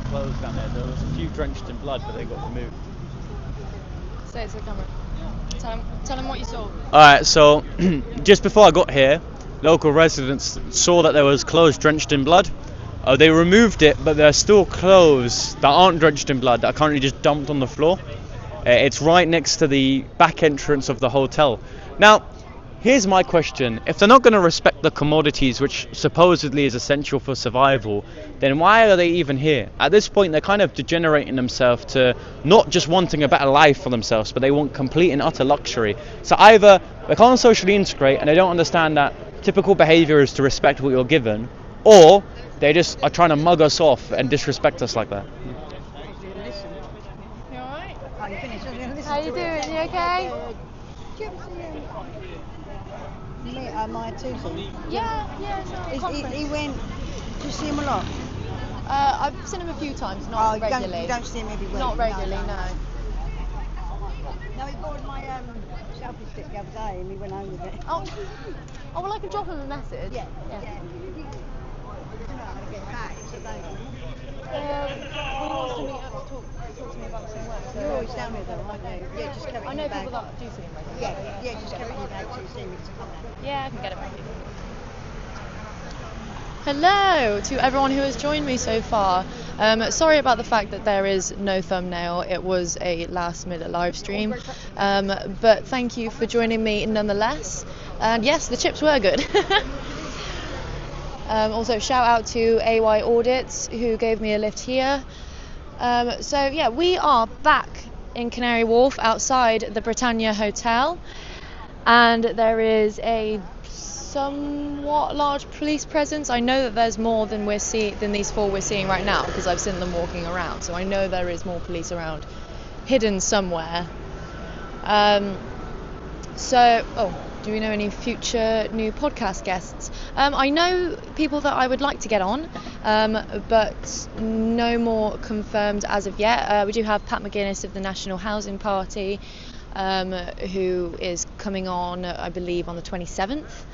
Clothes down there was a few drenched in blood, but they got removed. Say it to the camera. Tell him what you saw. Alright, so just before I got here, local residents saw that there was clothes drenched in blood. They removed it, but there are still clothes that aren't drenched in blood that are currently just dumped on the floor. It's right next to the back entrance of the hotel. Now, here's my question. If they're not going to respect the commodities which supposedly is essential for survival, then why are they even here? At this point, they're kind of degenerating themselves to not just wanting a better life for themselves, but they want complete and utter luxury. So either they can't socially integrate and they don't understand that typical behaviour is to respect what you're given, or they just are trying to mug us off and disrespect us like that. You alright? How you doing? You okay? My Tuesday. Yeah, it's not a conference. He went. Do you see him a lot? I've seen him a few times, not regularly. You don't see him every week? Not regularly, no. No, he borrowed my selfie stick the other day and he went home with it. Oh, well, I can drop him a message. Yeah. I don't know how to get back, so He wants to meet up to talk to me about some work. So you're always down here though, aren't you? Yeah, just carry I it know in your people bag. that do see him regularly. Yeah, just carry it in your bag so you see me to come down. Yeah, I can get it back. Hello to everyone who has joined me so far. Sorry about the fact that there is no thumbnail. It was a last minute live stream. But thank you for joining me nonetheless. And yes, the chips were good. Also shout out to AY Audits who gave me a lift here. So yeah, we are back in Canary Wharf outside the Britannia Hotel. And there is a somewhat large police presence. I know that there's more than these four we're seeing right now because I've seen them walking around. So I know there is more police around, hidden somewhere. Do we know any future new podcast guests? I know people that I would like to get on, but no more confirmed as of yet. We do have Pat McGuinness of the National Housing Party, who is coming on, I believe, on the 27th.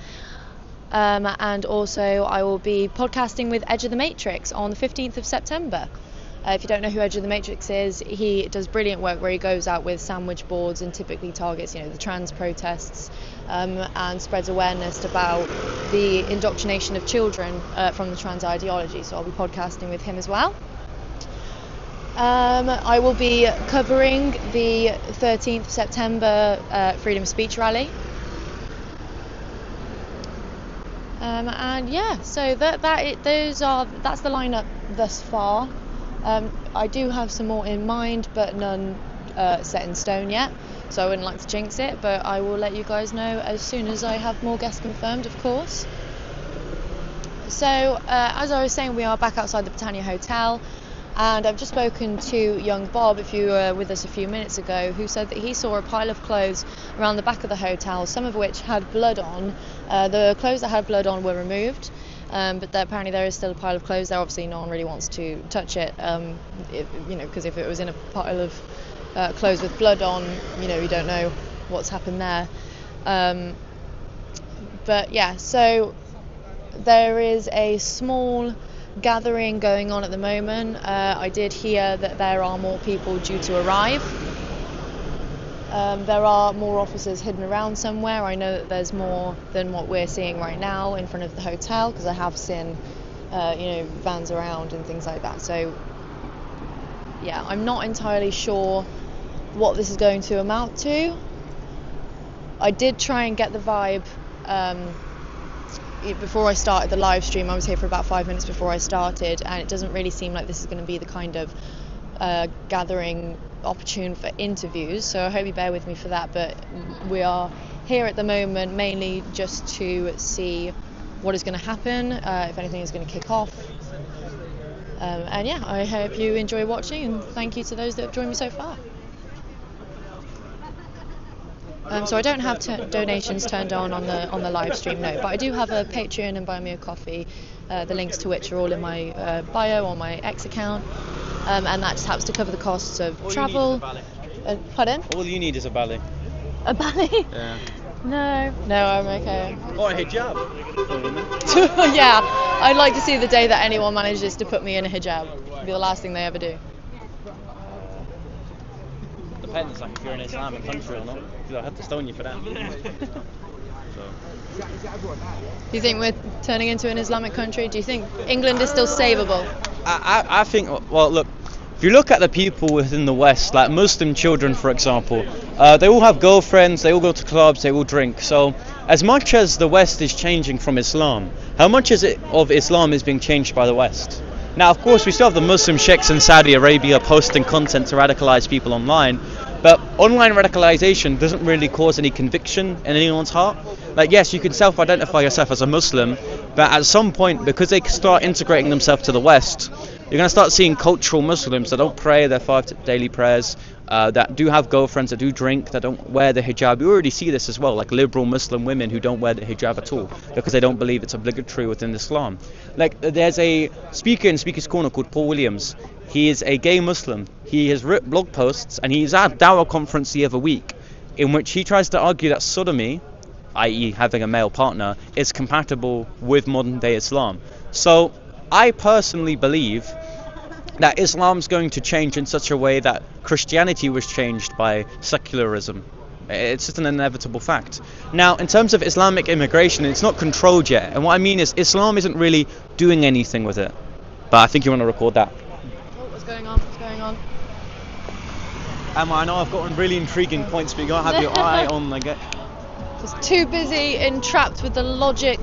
And also I will be podcasting with Edge of the Matrix on the 15th of September. If you don't know who Edge of the Matrix is, he does brilliant work where he goes out with sandwich boards and typically targets, the trans protests, and spreads awareness about the indoctrination of children from the trans ideology. So I'll be podcasting with him as well. I will be covering the 13th of September freedom of speech rally. So that's the lineup thus far. I do have some more in mind, but none set in stone yet, so I wouldn't like to jinx it, but I will let you guys know as soon as I have more guests confirmed, of course. So as I was saying, we are back outside the Britannia Hotel, and I've just spoken to young Bob, if you were with us a few minutes ago, who said that he saw a pile of clothes around the back of the hotel, some of which had blood on. The clothes that had blood on were removed, but apparently there is still a pile of clothes there. Obviously no one really wants to touch it, because if it was in a pile of clothes with blood on, you don't know what's happened there. But yeah, so there is a small gathering going on at the moment. I did hear that there are more people due to arrive. There are more officers hidden around somewhere. I know that there's more than what we're seeing right now in front of the hotel, because I have seen vans around and things like that. So yeah, I'm not entirely sure what this is going to amount to. I did try and get the vibe before I started the live stream. I was here for about 5 minutes before I started, and it doesn't really seem like this is going to be the kind of gathering opportune for interviews, so I hope you bear with me for that. But we are here at the moment mainly just to see what is going to happen, if anything is going to kick off. And yeah, I hope you enjoy watching, and thank you to those that have joined me so far. So I don't have donations turned on the live stream, no, but I do have a Patreon and Buy Me a Coffee, the links to which are all in my bio on my X account, and that just happens to cover the costs of travel. Pardon? All you need is a ballet. A ballet? Yeah. No, I'm okay. Or a hijab. Yeah, I'd like to see the day that anyone manages to put me in a hijab. It'll be the last thing they ever do. Depends, like if you're in an Islamic country or not, because I had to stone you for that. So. Do you think we're turning into an Islamic country? Do you think England is still savable? I think, well, look, if you look at the people within the West, like Muslim children, for example, they all have girlfriends, they all go to clubs, they all drink. So, as much as the West is changing from Islam, how much is it of Islam is being changed by the West? Now, of course, we still have the Muslim sheikhs in Saudi Arabia posting content to radicalize people online, but online radicalization doesn't really cause any conviction in anyone's heart. Like, yes, you can self-identify yourself as a Muslim, but at some point, because they start integrating themselves to the West, you're going to start seeing cultural Muslims that don't pray their 5 daily prayers, that do have girlfriends, that do drink, that don't wear the hijab. You already see this as well, like liberal Muslim women who don't wear the hijab at all because they don't believe it's obligatory within Islam. Like, there's a speaker in Speaker's Corner called Paul Williams. He is a gay Muslim. He has written blog posts, and he's at a Dawah conference the other week, in which he tries to argue that sodomy, i.e. having a male partner, is compatible with modern day Islam. So I personally believe that Islam's going to change in such a way that Christianity was changed by secularism. It's just an inevitable fact. Now, in terms of Islamic immigration, it's not controlled yet. And what I mean is, Islam isn't really doing anything with it. But I think you want to record that. What's going on? What's going on? Emma, I know I've got really intriguing points, but you gotta have your eye on the Just too busy, entrapped with the logic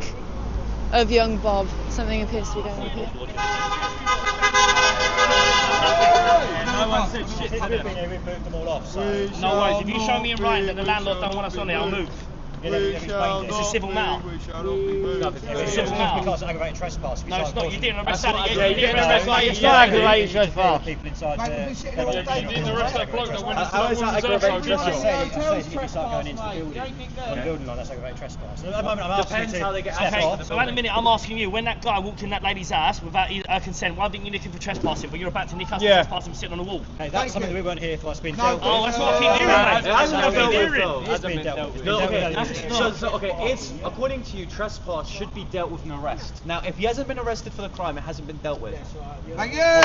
of young Bob. Something appears to be going on here. No one said shit to them. We've moved them all off, so. No worries, if you show me in writing that the landlord don't want us on there, I'll move. It's a civil matter. It's a civil matter. Because aggravated trespass. No, it's not. You didn't arrest that. Yeah, You didn't arrest that. It's not aggravated trespass. People inside there. You didn't arrest that bloke that went into How is that aggravated trespass? I said if you start going into the building, on the building line, that's aggravated trespass. At the moment, I'm asking you to how they get step Okay, off. so wait a minute, I'm asking you, when that guy walked in that lady's house without her consent, why didn't you nick him for trespassing, but you're about to nick us for trespassing sitting on the wall? Hey, that's something that we weren't here for. It's been dealt with. Oh, that's what I keep hearing, mate. That's That's what I keep hearing. It's been dealt with. No, okay. That's not. Okay, it's according to you, trespass should be dealt with an arrest. Now, if he hasn't been arrested for the crime, it hasn't been dealt with. Thank you. I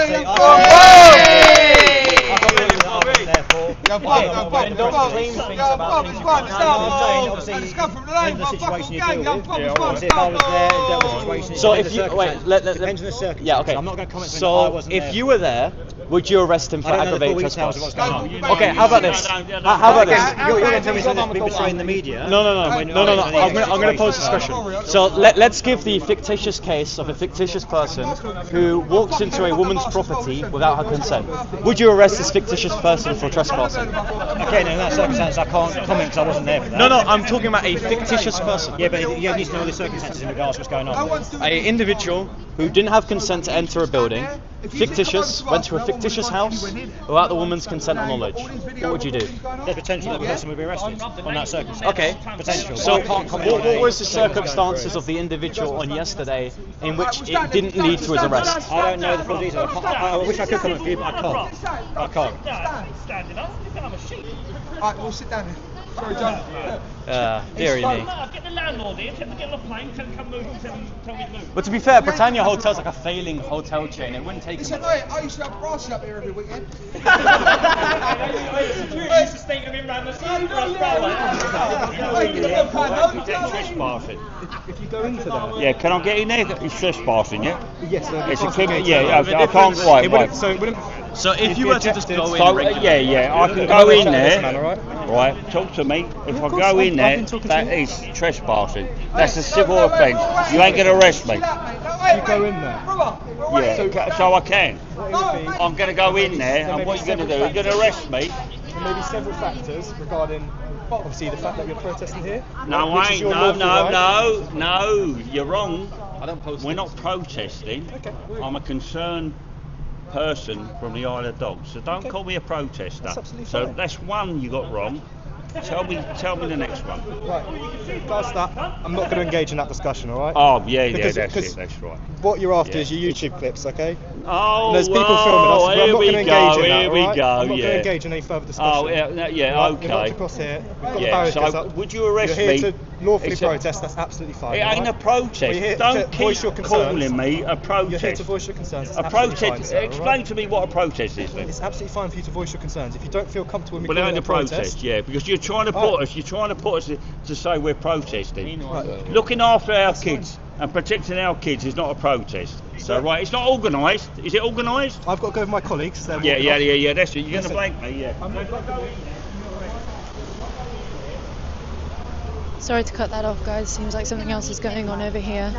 So if you wait, depends on the circumstances. yeah, okay. I'm not going to comment. So if you were there, would you arrest him for I don't know the full aggravated details trespass? of what's going on. Okay, how about this? How about this? You're going to tell me something that's been portrayed in the media? No. I'm going to pose this question. So let's give the fictitious case of a fictitious person who walks into a woman's property without her consent. Would you arrest this fictitious person for trespassing? Okay, in that circumstance, I can't comment because I wasn't there for that. No, I'm talking about a fictitious person. Yeah, but you need to know the circumstances in regards to what's going on. An individual who didn't have consent to enter a building, fictitious, went to a fictitious house without the woman's consent or knowledge. What would you do? There's potential that the person will be arrested on that circumstance. Okay. Potential. So I can't comment on what was the circumstances of the individual on yesterday in which it didn't lead to his arrest? I don't know the full details. I wish I could comment for you, but I can't. Standing up, I'm a sheep. Alright, we'll sit down here. Sorry, John. Dearie me. Get the landlord here, tell him to get on a plane, tell him to come move, tell me to move. But to be fair, Britannia Hotel's like a failing hotel chain. It wouldn't take Listen, him. I used to have brasses up here every weekend. Security used to stink of him round the side for us, Trespassing. If you go into that. Yeah, can I get in there? It's trespassing, yeah? Yes, It's a criminal. Yeah, I can't wait. So if you were to just go in, So, regularly- yeah, I can go in there. Right, talk to me. If I go in there, that is trespassing. That's a civil offence. You ain't gonna arrest me. You go in there. Yeah, so I can. I'm gonna go in there, and what are you gonna do? You're gonna arrest me? There may be several factors regarding, obviously, the fact that you're protesting here. No, which I is ain't. your No, lawful right. no. You're wrong. I don't post We're it. not protesting. Okay. I'm a concerned person from the Isle of Dogs, so don't call me a protester. That's absolutely so fine. that's one you got wrong. Tell me the next one. Right, regards that, I'm not going to engage in that discussion, all right? Oh, yeah, Because- that's because it, that's right. What you're after Yeah. is your YouTube clips, okay? Oh, And there's people filming us, but I'm here not we going to engage go, in that, here we all right? go, I'm not going yeah. to engage in any further discussion. Oh, yeah, yeah, Right, okay. We've got across here, we've got the Yeah, barricades so up. would you arrest You're here me? to lawfully It's a- protest, that's absolutely fine. It ain't all a right? protest. We're here Don't to voice your keep concerns. calling me a protest. You're here to voice your concerns, it's A absolutely protest. fine, sir, all Explain right? to me what a protest is, then. It's absolutely fine for you to voice your concerns. If you don't feel comfortable with me Well, it calling ain't it a protest, yeah, because you're trying to put us. You're trying to put us to say we're protesting. Right. Looking after our kids and protecting our kids is not a protest. So right, it's not organised. Is it organised? I've got to go with my colleagues. They're Yeah, walking yeah, off. yeah, yeah. That's it. You're going to Listen, blank me, yeah. I'm not Sorry to cut that off, guys. Seems like something else is going on over here.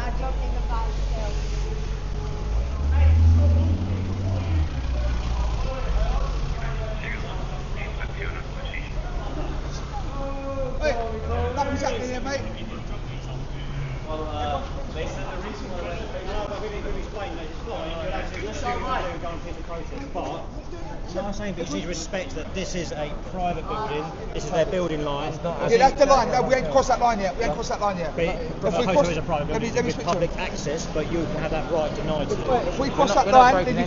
Nothing's happening here, mate. They said the reason why we've explained that it's fine, you're actually let's go and go and pick the protest. But I'm saying that you need to respect that this is a private building, this is their building line. Yeah, that's the line. No, we ain't crossed that line yet. We ain't crossed that line yet. But If the we hotel cross- is a private let me building with speak to public him. access, but you have that right denied to you. If we cross that line, then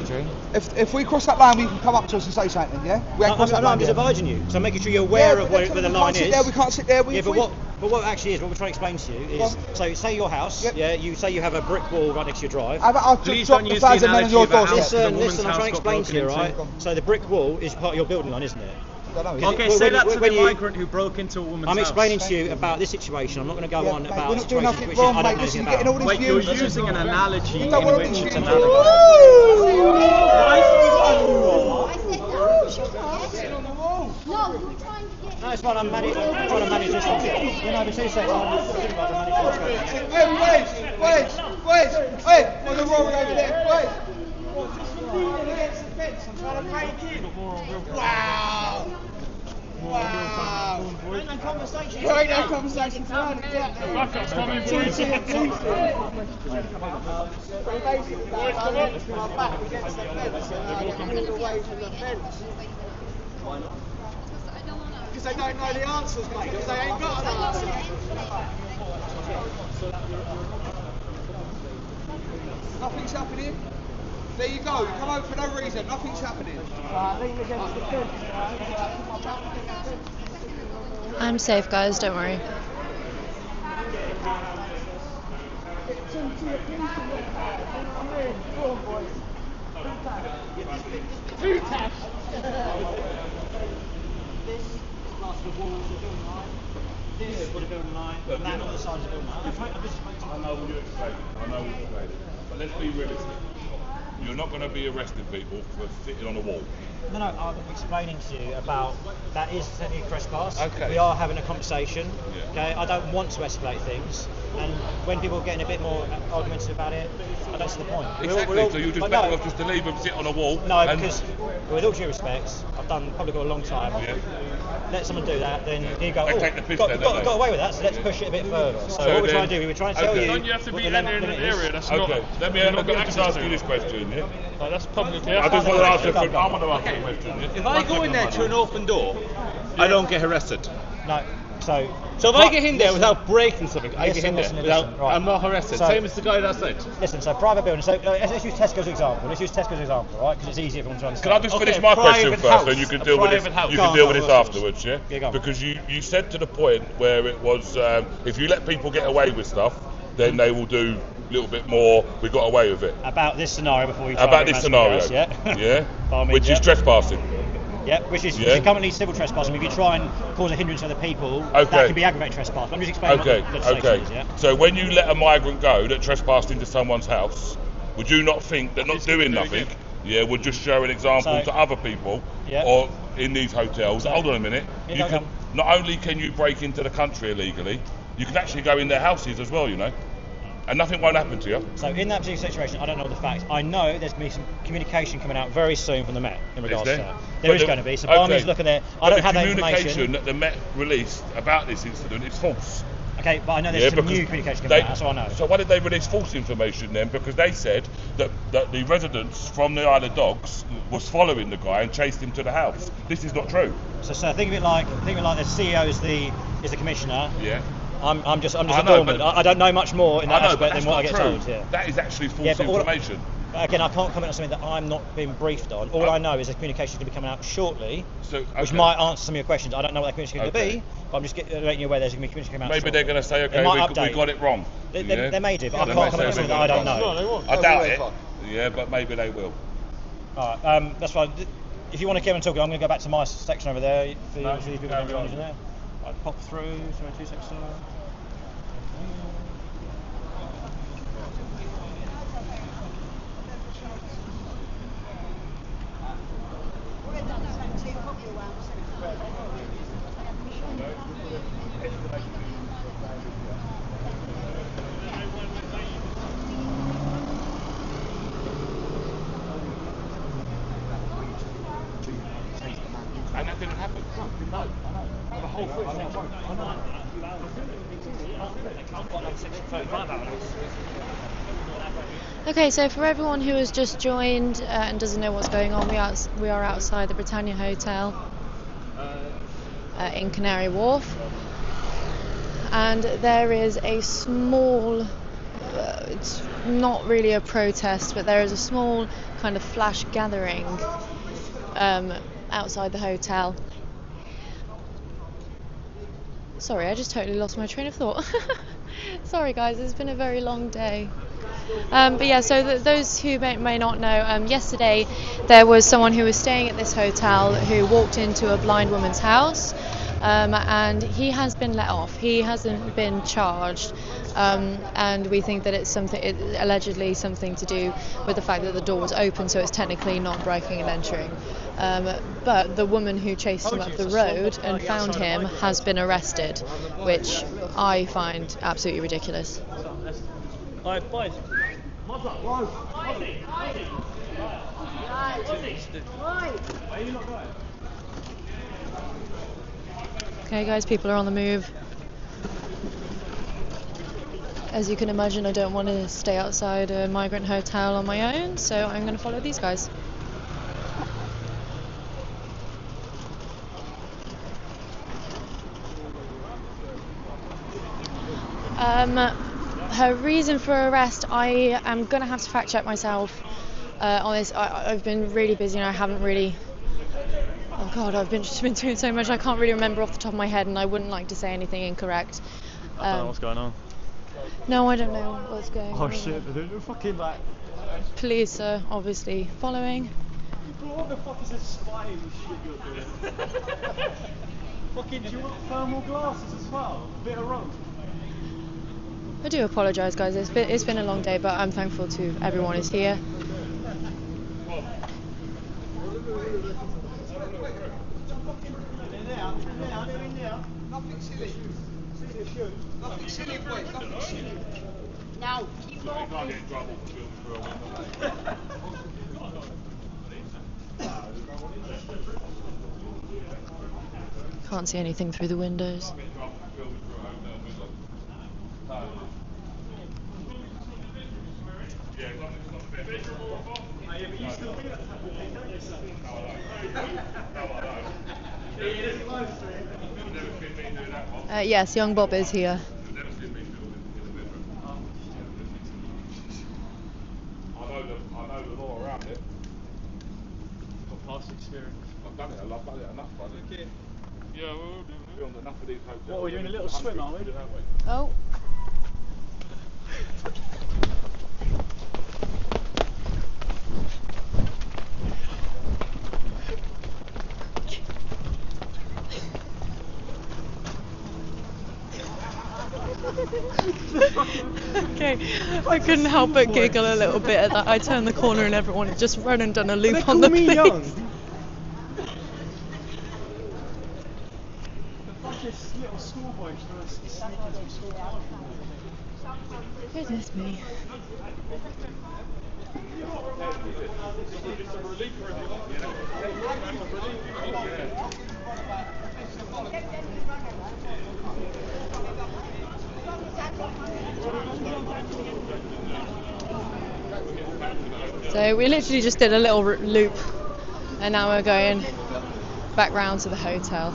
if we cross that line, we can come up to us and say something. Yeah, we ain't crossed that line I'm just yet. advising you, so making sure you're aware of where the line is. We can't sit there. Yeah, but what actually is, what we're trying to explain to you is, so say your house, Yep. yeah, you say you have a brick wall right next to your drive. I'll Please drop don't the use the 1,000 men on your analogy of a doorstep. house. Listen, I'm house trying to got explain to you, broken right? into. So the brick wall is part of your building line, isn't it? Okay, When- say when- that to when the you- migrant who broke into a woman's I'm house. explaining to you about this situation. I'm not going to go Yeah, on mate, about we're a not doing situation nothing which wrong, I mate. don't know Listen, anything you're getting all about. these Wait, you're views. using an analogy You in don't want which to it's be- an analogy. No, it's fine. I'm trying to manage this one. You know, the 2 seconds. I'm just thinking about the management what's going on. Wait, there's a road over there. Wait. Wow. There ain't no conversation tonight, exactly. Backup's coming, boys. Basically, my back against the fence and I moved away from the fence. Because they don't know the answers, mate. Because they ain't got an answer. Nothing's happening. There you go. You come over for no reason. Nothing's happening. Lean against the fence. I'm safe, guys. Don't worry. This is the building line, and that on the side of the building line. I know what you're explaining. But let's be realistic. You're not going to be arresting people for sitting on a wall. No, I'm explaining to you about that is technically a trespass. Okay. We are having a conversation. Yeah. Okay, I don't want to escalate things, and when people are getting a bit more argumentative about it, I don't see the point. Exactly. So you're just but better no, off just to leave them sit on a wall. No, and because with all due respect, I've done probably got a long time. Yeah. Let someone do that, then you go. They Oh, take the piss got, then, got, don't they? got away with that, so let's push it a bit further. So what we're then- trying to do, we were trying to tell okay. you. Don't you have to what be the in an limit is. area that's not. Okay. Let me you're not got just access ask you to? this question. Yeah. Like, that's publicly. I just want to ask you. Go, I go. want to ask you a question. Yeah? If I go in there to an open door, I don't get arrested. No, so. So if I get in there without breaking something, I get in there Listen, without, right. I'm not arrested. So- Same as the guy that said. Listen, so private building. So let's use Tesco's as example. Right? Because it's easier for everyone to understand. Can I just Okay, finish my question private first, house. then you can A deal with this. private house. You Go can on, deal go with on, this go on. afterwards, yeah? Yeah, go on. Because you said to the point where it was if you let people get away with stuff, then they will do a little bit more. We got away with it. About this scenario before you try About and this get around scenario, something else, yeah. By all means, which yeah. is trespassing. Yeah, which is Yeah. currently civil trespassing. If you try and cause a hindrance to other people, Okay. that can be aggravated trespass. I'm just explaining Okay, what the legislation okay. is, yeah? So when you let a migrant go that trespassed into someone's house, would you not think that not doing nothing, would just show an example So- to other people, Yeah. or in these hotels? So- Hold on a minute. Yeah, You go can on. not only can you break into the country illegally, you can actually go in their houses as well. You know, and nothing won't happen to you. So in that particular situation, I don't know the facts. I know there's going to be some communication coming out very soon from the Met in regards to there? that. There is going to be. So by all means, look at that. I don't have that The communication information. that the Met released about this incident is false. Okay, but I know there's some new communication coming out, that's what I know. So why did they release false information then? Because they said that the residents from the Isle of Dogs was following the guy and chased him to the house. This is not true. So think of it like the CEO is the commissioner. Yeah. I'm just a doorman. I don't know much more in that aspect than what I get told. Yeah. That is actually false information. Again, I can't comment on something that I'm not being briefed on. All I know is the communication is going to be coming out shortly, which might answer some of your questions. I don't know what that communication is going to be, but I'm just letting you aware there's going to be communication coming out. Maybe they're going to say, okay, we got it wrong. They may do, but I can't comment on something that I don't know. No, they won't. I doubt it. Yeah, but maybe they will. All right, that's fine. If you want to keep on talking, I'm going to go back to my section over there. For you people can join in there. I'll pop through. Sorry, 2 seconds. And that didn't happen. No. The whole thing. Okay, so for everyone who has just joined and doesn't know what's going on, we are outside the Britannia Hotel in Canary Wharf, and there is a small, it's not really a protest, but there is a small kind of flash gathering outside the hotel. Sorry, I just totally lost my train of thought. Sorry guys, it's been a very long day. But yeah, so those who may not know, yesterday there was someone who was staying at this hotel who walked into a blind woman's house, and he has been let off. He hasn't been charged, and we think that it's allegedly something to do with the fact that the door was open, so it's technically not breaking and entering. But the woman who chased him up the road and found him has been arrested, which I find absolutely ridiculous. Okay guys, people are on the move. As you can imagine, I don't want to stay outside a migrant hotel on my own, so I'm going to follow these guys. Her reason for arrest, I am going to have to fact check myself on this. I've been really busy and I haven't really... Oh God, I've just been doing so much I can't really remember off the top of my head, and I wouldn't like to say anything incorrect. I don't know what's going on. No, I don't know what's going on. Oh shit, they're doing fucking like... Police are obviously following. What the fuck is this spying shit you're doing? Fucking, do you want thermal glasses as well? A bit of rope? I do apologise guys, it's been a long day, but I'm thankful to everyone who's here. Nothing silly. Nothing silly, boys. Nothing silly. Now, keep walking. Can't see anything through the windows. Yes, young Bob is here. I know the law around it. Got past experience. I've done it enough, buddy. Okay. Yeah, we'll filmed enough of these hotels. What, we're doing a little swim, aren't we? Oh. Okay, I couldn't help but giggle a little bit at that. I turned the corner and everyone had just run and done a loop on the place. Young. This little schoolboy sneaking through school. Goodness me. So we literally just did a little loop, and now we're going back round to the hotel.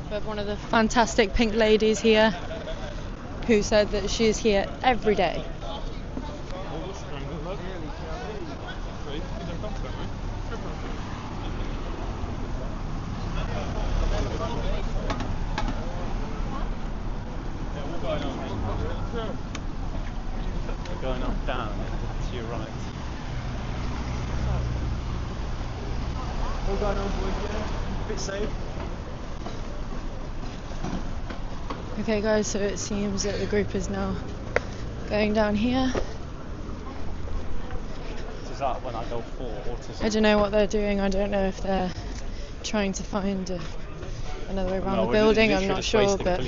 We have one of the fantastic pink ladies here who said that she is here every day. We're going up, down, to your right. All going on, boys, yeah? A bit safe. Okay guys, so it seems that the group is now going down here. Is that when I go for autism? I don't know what they're doing. I don't know if they're trying to find another way around the building. I'm not sure, but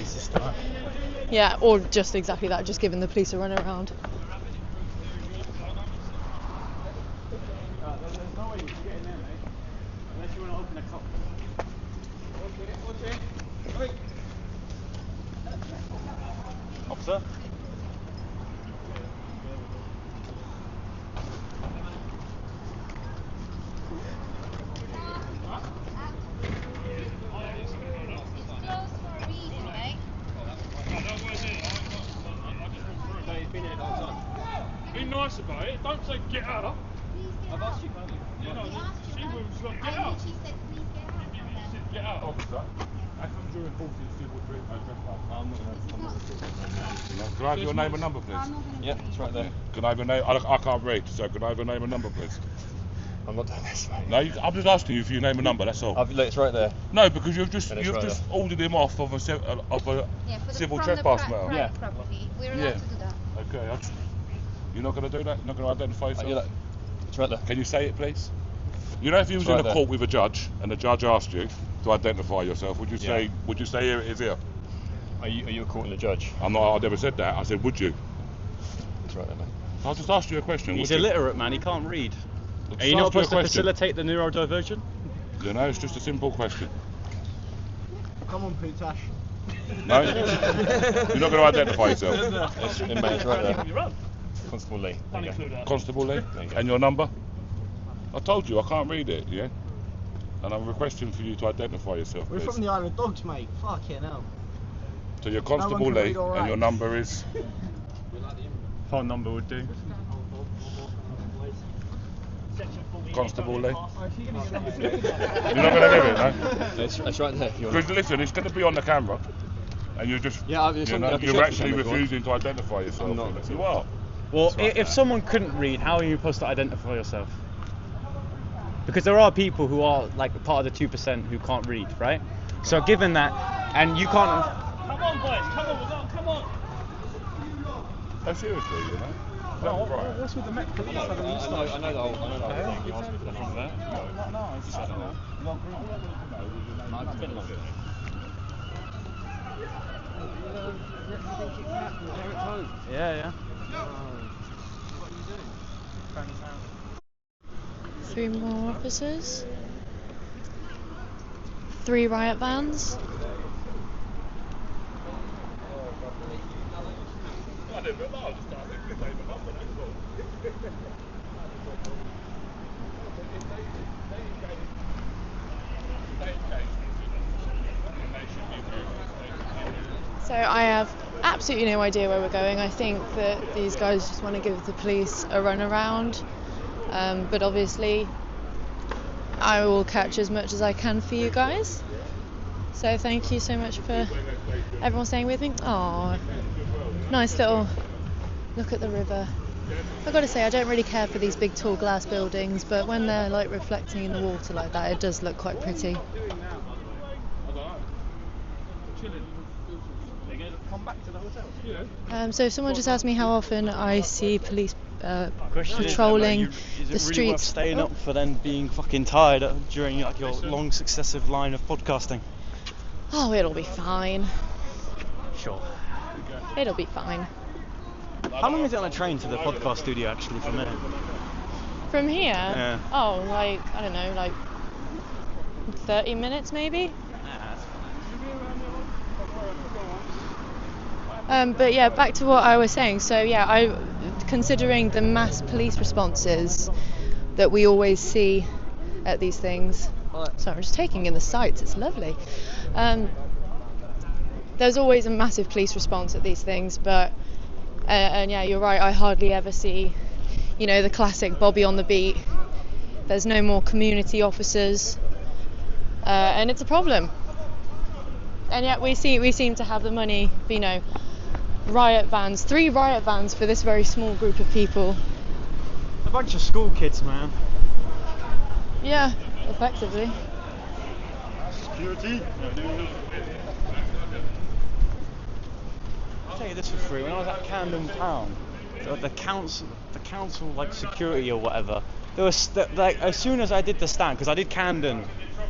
yeah, or just exactly that, just giving the police a run around. There's no way you can get in there, mate. Unless you want to open a cup. Officer? Be nice about it. Don't say get out. I've asked you, haven't you? You know, she was like, get out. She said, please get out. You said get out, officer. How come you're reporting civil trespass? I'm not Can I have your name and number, please? Yeah, it's right there. Can I have your name? I can't read, so can I have your name and number, please? I'm not doing this, mate. No, I'm just asking you for your name and number. That's all. Look, it's right there. No, because you've just And it's right there. ordered him off of a civil trespass matter. Yeah. Property. We're allowed to do that. Okay, you're not going to do that? You're not going to identify yourself? It's right there. Can you say it, please? You know, if you was It's right in a there. court with a judge and the judge asked you to identify yourself, would you say here it is here? Are you a court and a judge? I'm not. I never said that. I said, would you? It's right there, mate. I just asked you a question. He's would you? illiterate, man. He can't read. Just Are you not asked you a supposed to question. facilitate the neurodiversion? You know, it's just a simple question. Come on, Pootash. No? You're not going to identify yourself. It's right there. Constable Lee. There you go. Constable Lee? There you go. And your number? I told you, I can't read it, yeah? And I'm requesting for you to identify yourself, We're please. from the Isle of Dogs, mate. Fucking hell. So you're No Constable one can Lee, read all and your right. number is... Phone number would do. Constable Lee? You're not going to give it, no? It's right there. If you want. Because listen, it's going to be on the camera, and you're just... Yeah, it's on- I can show you're it to actually them if you want. refusing to identify yourself. I'm not. You are. Well, if someone couldn't read, how are you supposed to identify yourself? Because there are people who are like part of the 2% who can't read, right? So given that, and you can't... Come on, boys. Come on. Oh, seriously, you know? No, Right. what's with the Met Police? I know the whole thing. You asked me for the number. No, it's just Yeah. 3 more officers. 3 riot vans. So I have absolutely no idea where we're going. I think that these guys just want to give the police a run around. But obviously I will catch as much as I can for you guys. So thank you so much for everyone staying with me. Oh, nice little look at the river. I've got to say, I don't really care for these big tall glass buildings, but when they're like reflecting in the water like that, it does look quite pretty. So someone just asked me how often I see police patrolling Is the it really worth streets. staying up for then being fucking tired during like your long successive line of podcasting? Oh, it'll be fine. Sure. It'll be fine. How long is it on a train to the podcast studio actually from here? From here? Yeah. Oh, like, I don't know, like 30 minutes maybe? But yeah, back to what I was saying. So yeah, considering the mass police responses that we always see at these things. So I'm just taking in the sights. It's lovely. There's always a massive police response at these things, but and yeah, you're right. I hardly ever see, the classic Bobby on the beat. There's no more community officers, and it's a problem. And yet we seem to have the money, riot vans, 3 riot vans for this very small group of people. A bunch of school kids, man. Yeah, effectively. Security. I'll tell you this for free. When I was at Camden Town, the council like security or whatever, there was as soon as I did the stand, because I did Camden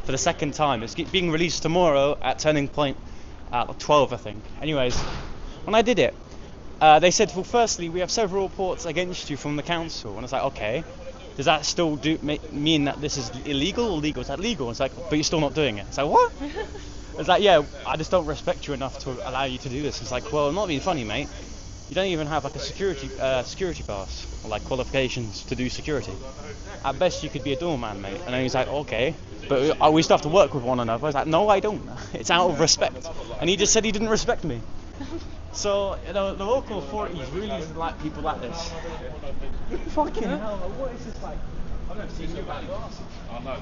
for the second time. It's being released tomorrow at Turning Point at 12, I think. Anyways, when I did it, they said, well, firstly, we have several reports against you from the council. And I was like, okay, does that still mean that this is illegal or legal? Is that legal? It's like, but you're still not doing it. It's like, what? It's like, yeah, I just don't respect you enough to allow you to do this. It's like, well, I'm not being funny, mate. You don't even have like a security pass or like qualifications to do security. At best, you could be a doorman, mate. And then he's like, okay, but we still have to work with one another. I was like, no, I don't. It's out of respect. And he just said he didn't respect me. So, the local authorities really doesn't like people like this. Fucking hell, what is this like? I've never seen you bad glasses. I know, but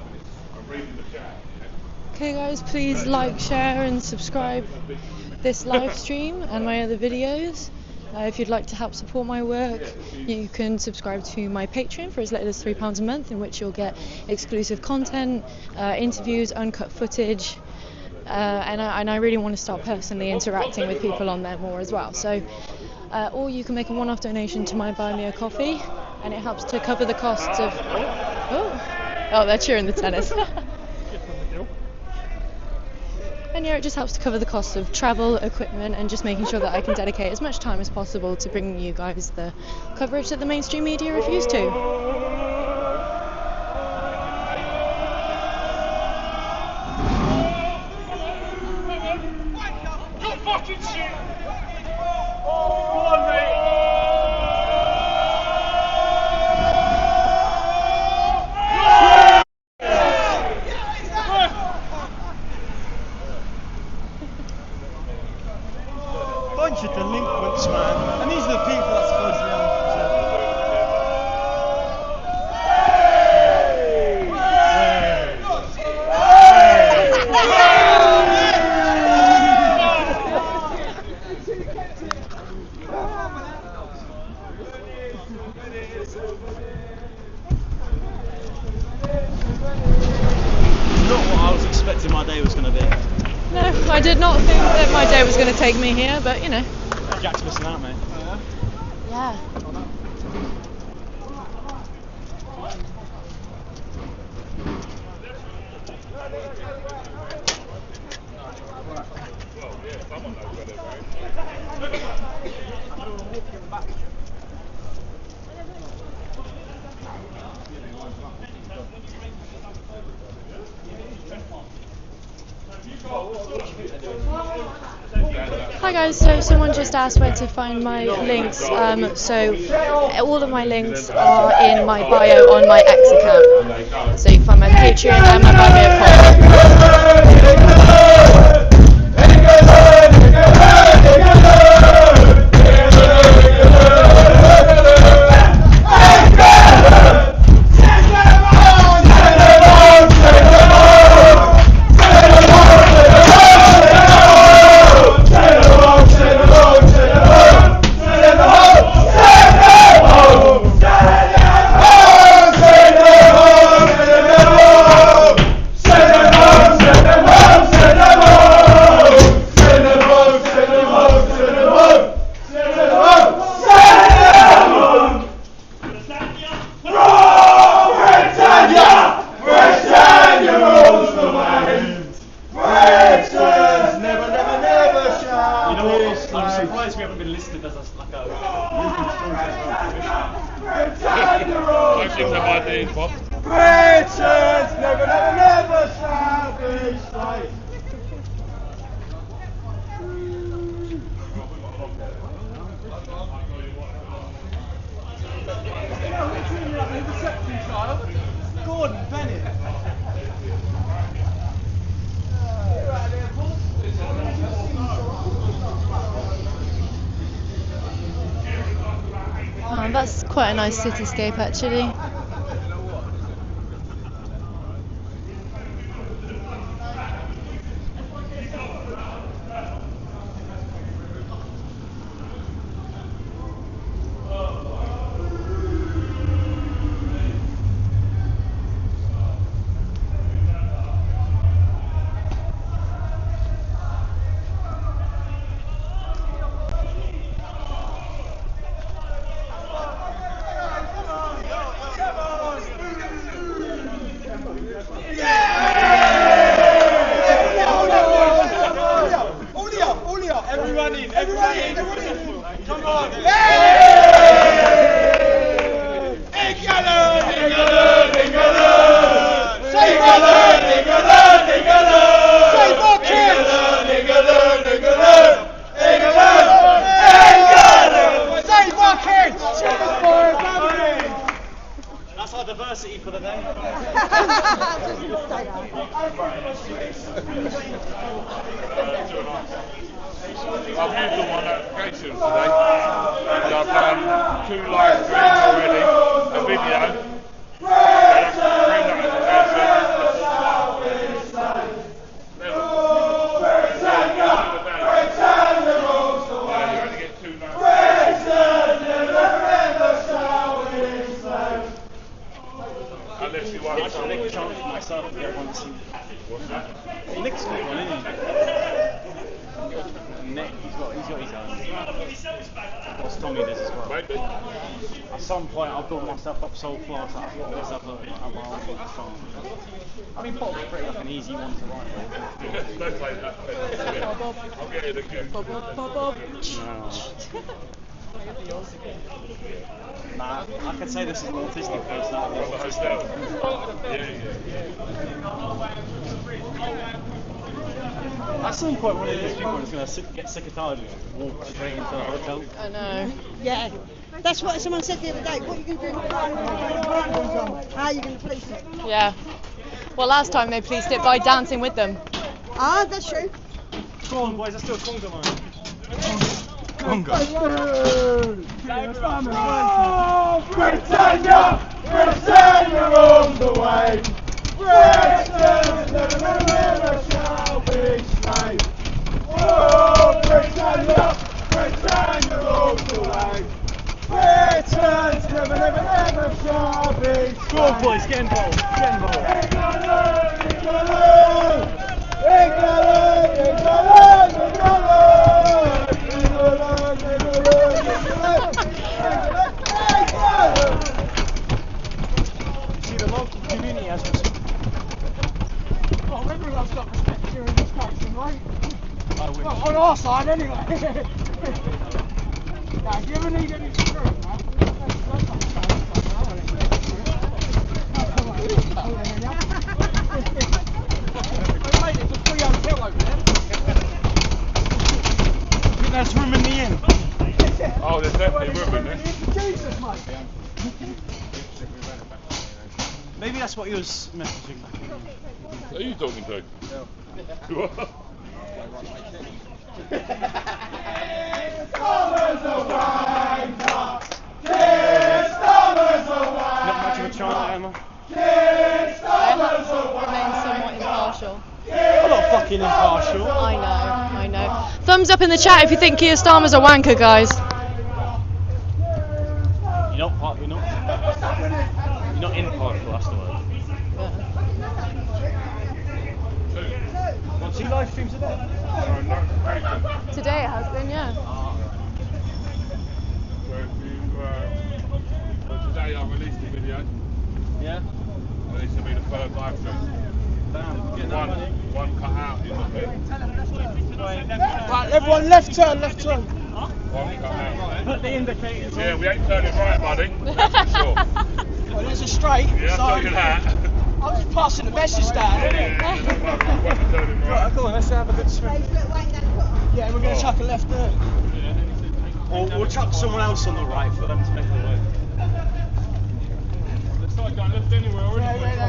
I'm reading the chat. Okay guys, please like, share and subscribe this live stream and my other videos. If you'd like to help support my work, you can subscribe to my Patreon for as little as £3 a month, in which you'll get exclusive content, interviews, uncut footage, and I really want to start personally interacting with people on there more as well. So, or you can make a one-off donation to my Buy Me a Coffee, and it helps to cover the costs of... Oh, they're cheering the tennis. And yeah, it just helps to cover the costs of travel, equipment, and just making sure that I can dedicate as much time as possible to bringing you guys the coverage that the mainstream media refuse to. You're fucking shit! Oh, go on, mate! Bunch of delinquents, man. And these are the people that's supposed to be on Not what I was expecting my day was going to be. No, I did not think that my day was going to take me here, but Jack's missing out, mate. Yeah. Hi guys, so someone just asked where to find my links, so all of my links are in my bio on my X account, so you can find my Patreon and my Buy Me a Coffee. Gordon Bennett. Oh, that's quite a nice cityscape actually. That's our diversity for the day. I've used all my notifications today. I've done 2 live streams already, a video. Unless you want to lick a chant for myself if you want to see. What's that? He licks me one, isn't he? Nick, he's got his own. What's Tommy does as well. Maybe. At some point I'll build myself up so far that I've got myself a wild chant. I mean, Bob's pretty like an easy one to write. Don't play that. I'll get you the cue. Nah, I could say this is an autistic personality. From the hotel. At some point, one of these people is going to get sick and tired and walk straight into the hotel. I know. Yeah, that's what someone said the other day. What are you going to do? How are you going to police it? Yeah. Well, last time they policed it by dancing with them. Ah, that's true. Go on, boys, let's do a conga line. Britannia! Britannia on the way! Britain never shall be slain! Oh, Britannia! Britannia on the way! Britain never shall be slain! Go on, boys, get involved. Get involved. England! See, the local community has respect. Well, everyone's got respect during this country, right? I wish. Well, on our side, anyway. Now, if you ever need any screw, man, there's room in the inn. Oh, there's definitely room in there. Jesus, mate. Maybe that's what he was messaging. Who are you talking to? Not much of a chant, Emma. Remain somewhat impartial. I'm not fucking impartial. I know. Thumbs up in the chat if you think Keir Starmer's a wanker, guys. You're not impartial, that's the word. Want 2 live streams a day? Today it has been, yeah. Today I released the video. Yeah? And this will be the 3rd live stream. One cut out in the bit. Right, everyone, left turn. One cut out. Put the indicators on. Yeah, we ain't turning right, buddy. That's for sure. Well, there's a straight. Yeah, so I'll tell you that. I'm just passing the message down. Right, come on, let's have a good swing. Yeah, we're going to chuck a left there. Or we'll chuck someone else on the right for them to make the way. Looks like I left anywhere already. Yeah,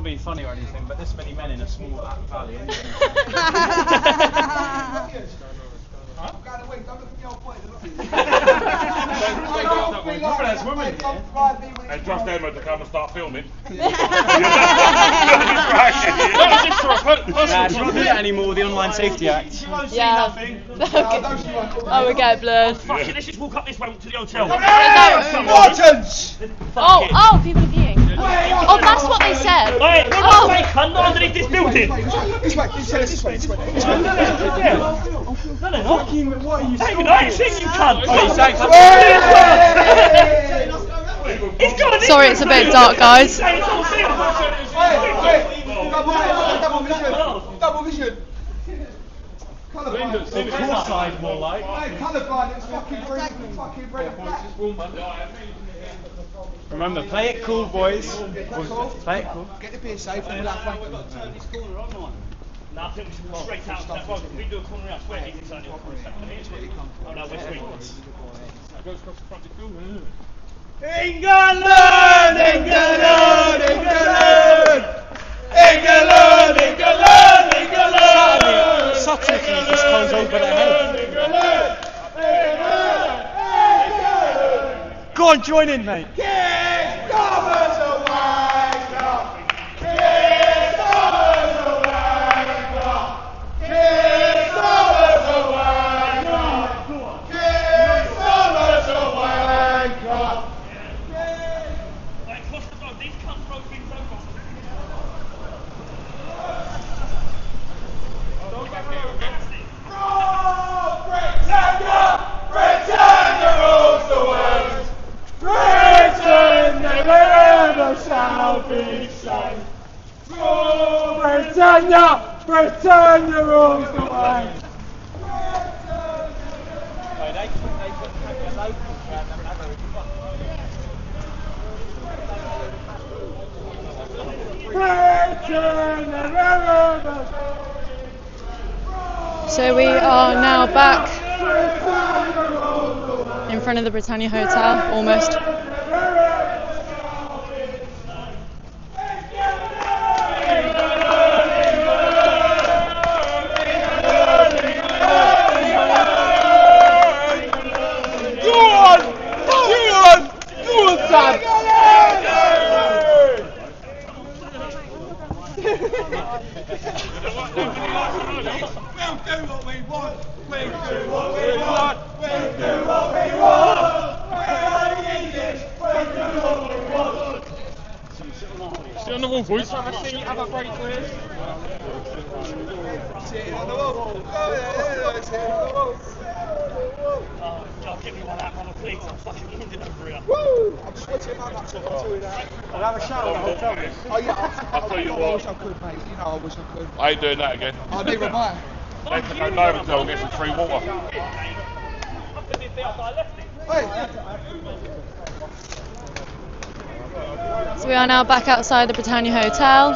to be funny or anything, but this many men in a small valley. And trust them to come and start filming. Nah, she can't do that anymore, the Online Safety Act. Yeah. Oh, we get blurred. Fuck it, let's just walk up this way to the hotel. Martins! Oh, people are peeing. Oh, that's what they said. Wait, no, wait, cunt, not underneath this building. This way. No, they're not. David, I ain't seen you, cunt. He's got an Sorry, it's a bit dark, guys. Double vision. Colourblind. Side more like. Colourblind, it's fucking brilliant. Remember, play it cool, boys. Play it cool. Get the beer safe and we'll have fun. No, I think we should go straight out that road. If we do a corner out, swear it's only a corner out. Oh no, we're straight. England! Subtly, just comes over their head. Go on, join in, mate. Britannia rules the world! So we are now back in front of the Britannia Hotel, almost. Sit on the wall, boys. Have a seat, have a break, please. Sit on the wall. I'll give you one out, brother, please. I'm fucking hindered over here. Woo! I'm sweating about that sort of doing that. I'll have a shower at the hotel. Oh yeah, I'll tell you what. I wish I could, mate. You know I wish I could. I ain't doing that again. Oh, neither am I. Let's go to the hotel and get some free water. So we are now back outside the Britannia Hotel.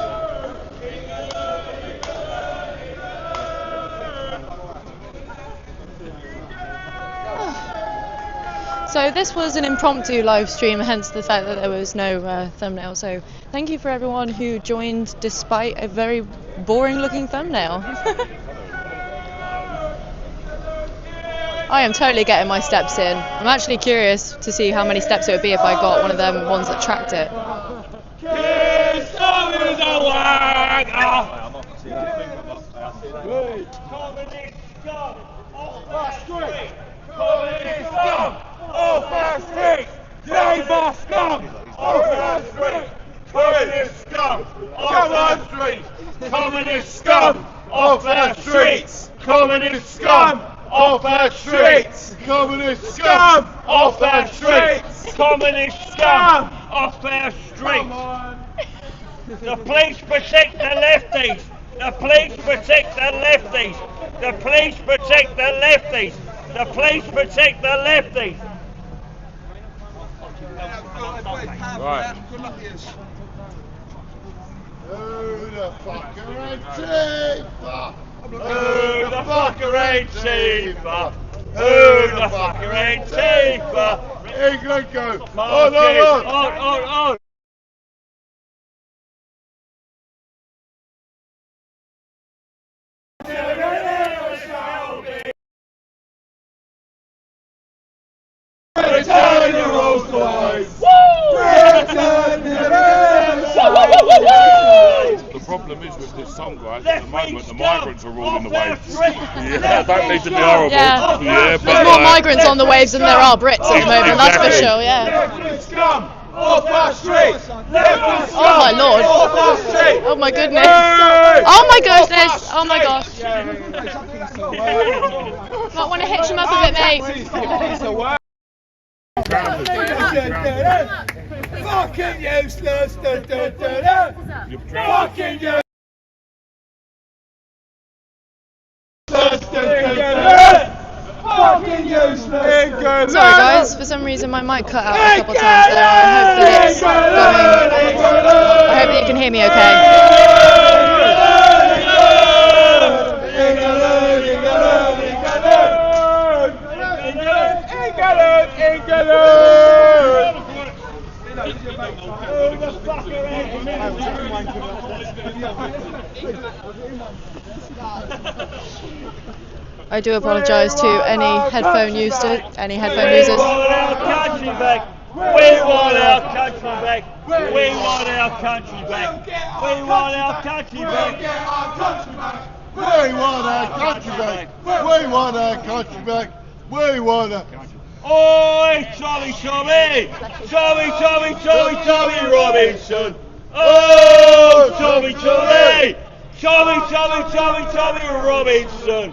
So this was an impromptu live stream, hence the fact that there was no thumbnail. So thank you for everyone who joined despite a very boring looking thumbnail. I am totally getting my steps in. I'm actually curious to see how many steps it would be if I got one of them ones that tracked it. Off our street! Labour scum! Off our street! Communist scum! Off our street! Communist scum! Off our streets! Communist scum! Off our streets! Communist scum! Off our streets! Communist scum off our streets! The police protect the lefties! The police protect the lefties! The police protect the lefties! The police protect the lefties! Right. Who the fucker ain't Tifa? Who the fucker ain't Tifa? Who the fucker ain't Tifa? England go! On! There's some guys at the moment, the migrants are ruling the waves. Yeah, Yeah, don't need to be horrible. Yeah. Yeah, There's more migrants on the waves than there are Brits at the moment, that's for sure, yeah. Left-wing scum off our street. Left-wing scum Oh my lord. off our street. Oh my goodness. Oh my goodness. Oh my gosh. Might want to hitch him up a bit, mate. Fucking useless. Fucking useless. Fucking useless. Sorry guys, for some reason my mic cut out a couple times there. I hope that it's going. I hope that you can hear me okay. I do apologise to any headphone users. We want our country back. We want our country back. We want our country back. We want our country back. We want our country back. We want our country back. We want our. Oi, Tommy Robinson. Oh, Tommy Robinson.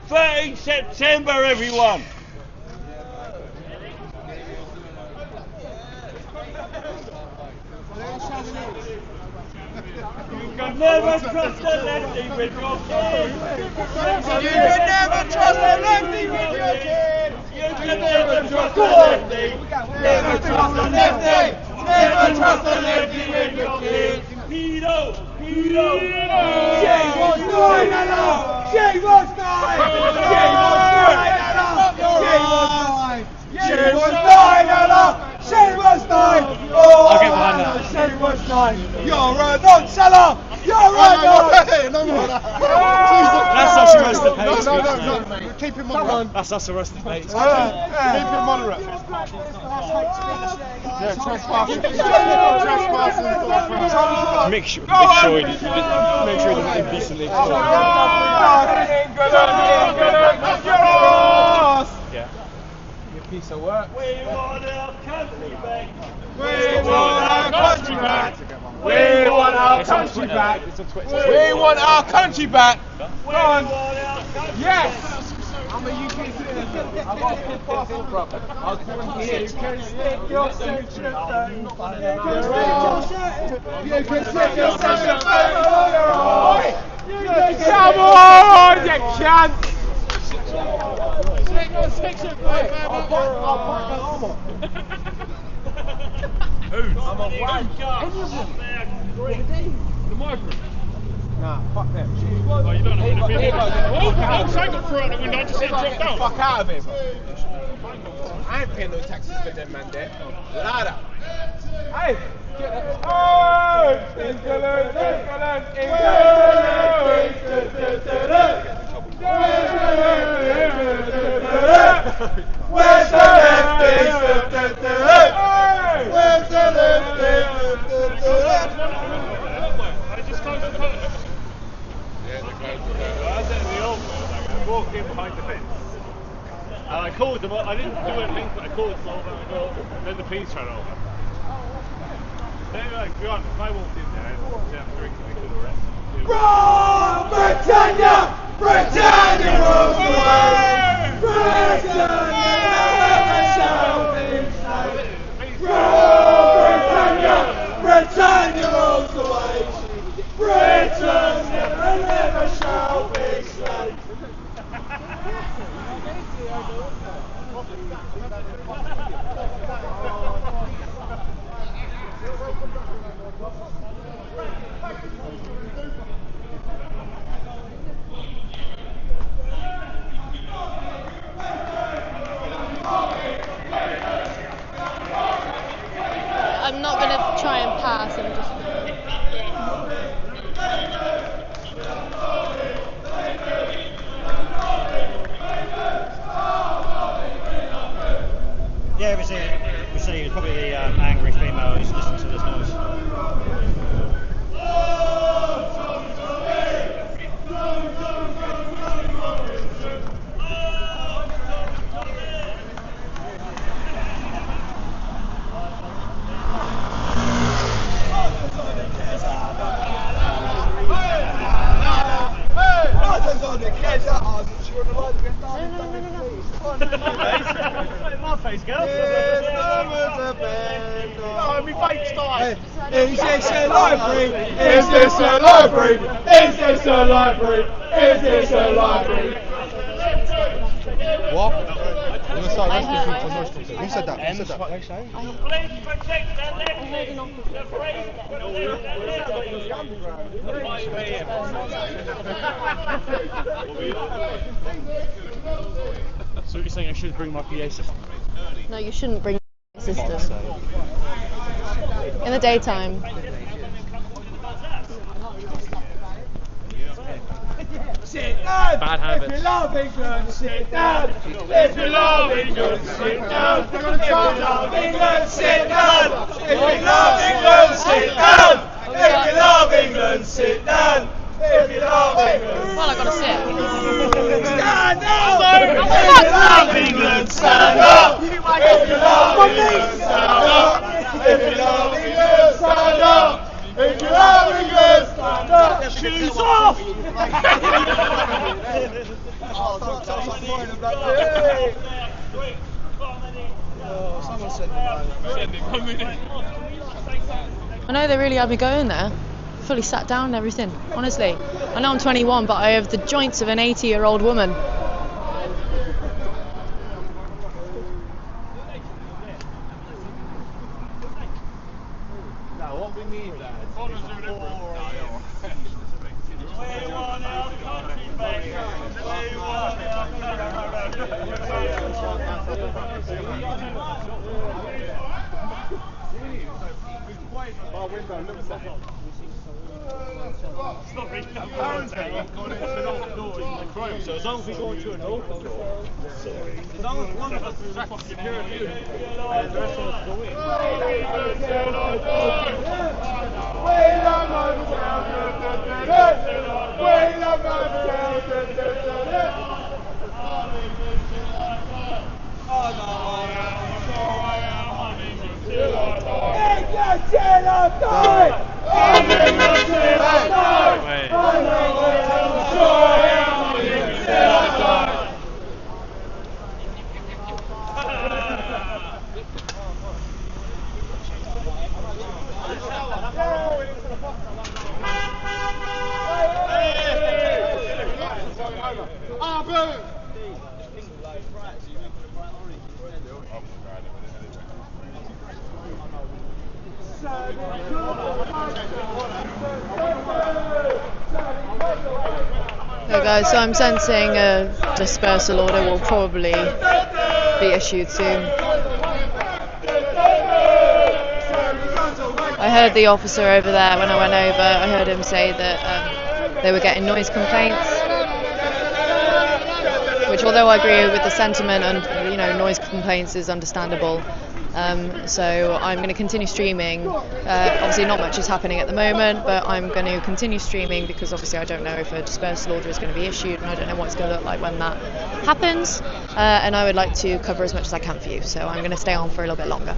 13 September, everyone. You can never trust a lefty with your kid. You can never trust a lefty with your kid. You can never trust a lefty. Never trust a lefty. Never trust a lefty with your kid. Pedo. She was 9 and up. She was 9. She was 9 and up. She was 9 and up. She was 9. Oh, I'll get behind that. She was 9. You're a non-seller. You're a That's us arrested pace. No. Keep it moderate. That's us arrested pace. Keep it moderate. Yeah, trespassing. Make sure you indecently extort. Yeah. You piece of work. We want our country back. We want our country back. We want our country back. We want our country back. Go on. Yes. I'm a UK citizen. I've got a full passport, bro. I'll come and here. You can stick your section down. You can stick your section down. Come on, you cunt. Stick your section down. I'll put my armor. Who's? I'm a wanker. The migrant. Nah, fuck them. Oh, you don't know what it is. Oh, I got through out the window, I just said drop down. Fuck out of it, bro. I ain't paying no taxes for them, man, there. Louder. Hey! England! Where's the lefties? Where's the lefties? I walked in behind the fence and I called them. I didn't do anything, but I called them over and then the police ran over. Then like, be honest, if I walked in there and said I'm drinking, they could arrest me. Run, Britannia! Britannia rules the world! Britannia never shall be saved! Run, Britannia! Britannia rules the world! Britannia never shall be saved! I'm not going to try and pass and just... Yeah, we see it's probably the angry female who's listening to this noise. My face, girl. Oh, my face died. Is this a library? Is this a library? Is this a library? Is this a library? What? You're gonna start arresting people for noise talking. Who said that? Who said that? Please protect the lefties. The police So you're saying I should bring my PA system? No, you shouldn't bring the system. In the daytime. Sit down. Bad habits. If you love England, sit down. If you love England, sit down. If you love England, sit down. If you love England, sit down. If you love England, sit down. If you love England, Well, I gotta sit. stand up. If you love England, stand up. If you love England, stand up. If you love England, stand up. If you love England, stand up. Shoes off! Someone said I know they really had me going there. Fully sat down and everything. Honestly, I know I'm 21, but I have the joints of an 80-year-old woman. Now, what we need, lads, so as long as we go into an open door, as long as one of us is security, and the rest of us go in. So guys, so I'm sensing a dispersal order will probably be issued soon. I heard the officer over there when I went over, I heard him say that they were getting noise complaints, which although I agree with the sentiment and noise complaints is understandable. So I'm going to continue streaming. Obviously not much is happening at the moment, but I'm going to continue streaming because obviously I don't know if a dispersal order is going to be issued and I don't know what it's going to look like when that happens, and I would like to cover as much as I can for you, so I'm going to stay on for a little bit longer.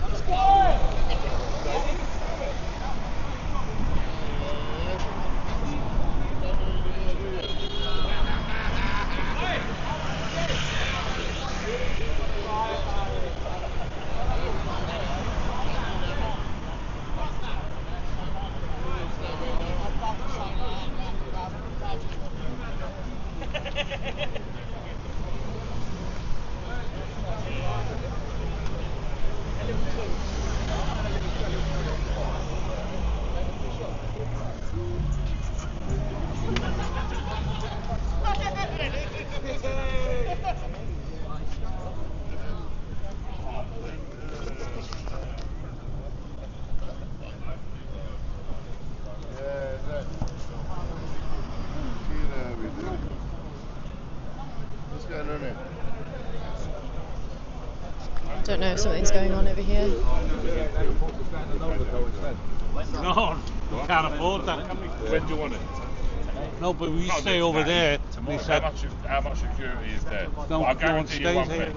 Don't know if something's going on over here. No, we can't afford that. When do you want it? No, but we stay over there. We said, How much security is there? No, I no one guarantee you stays one here. thing.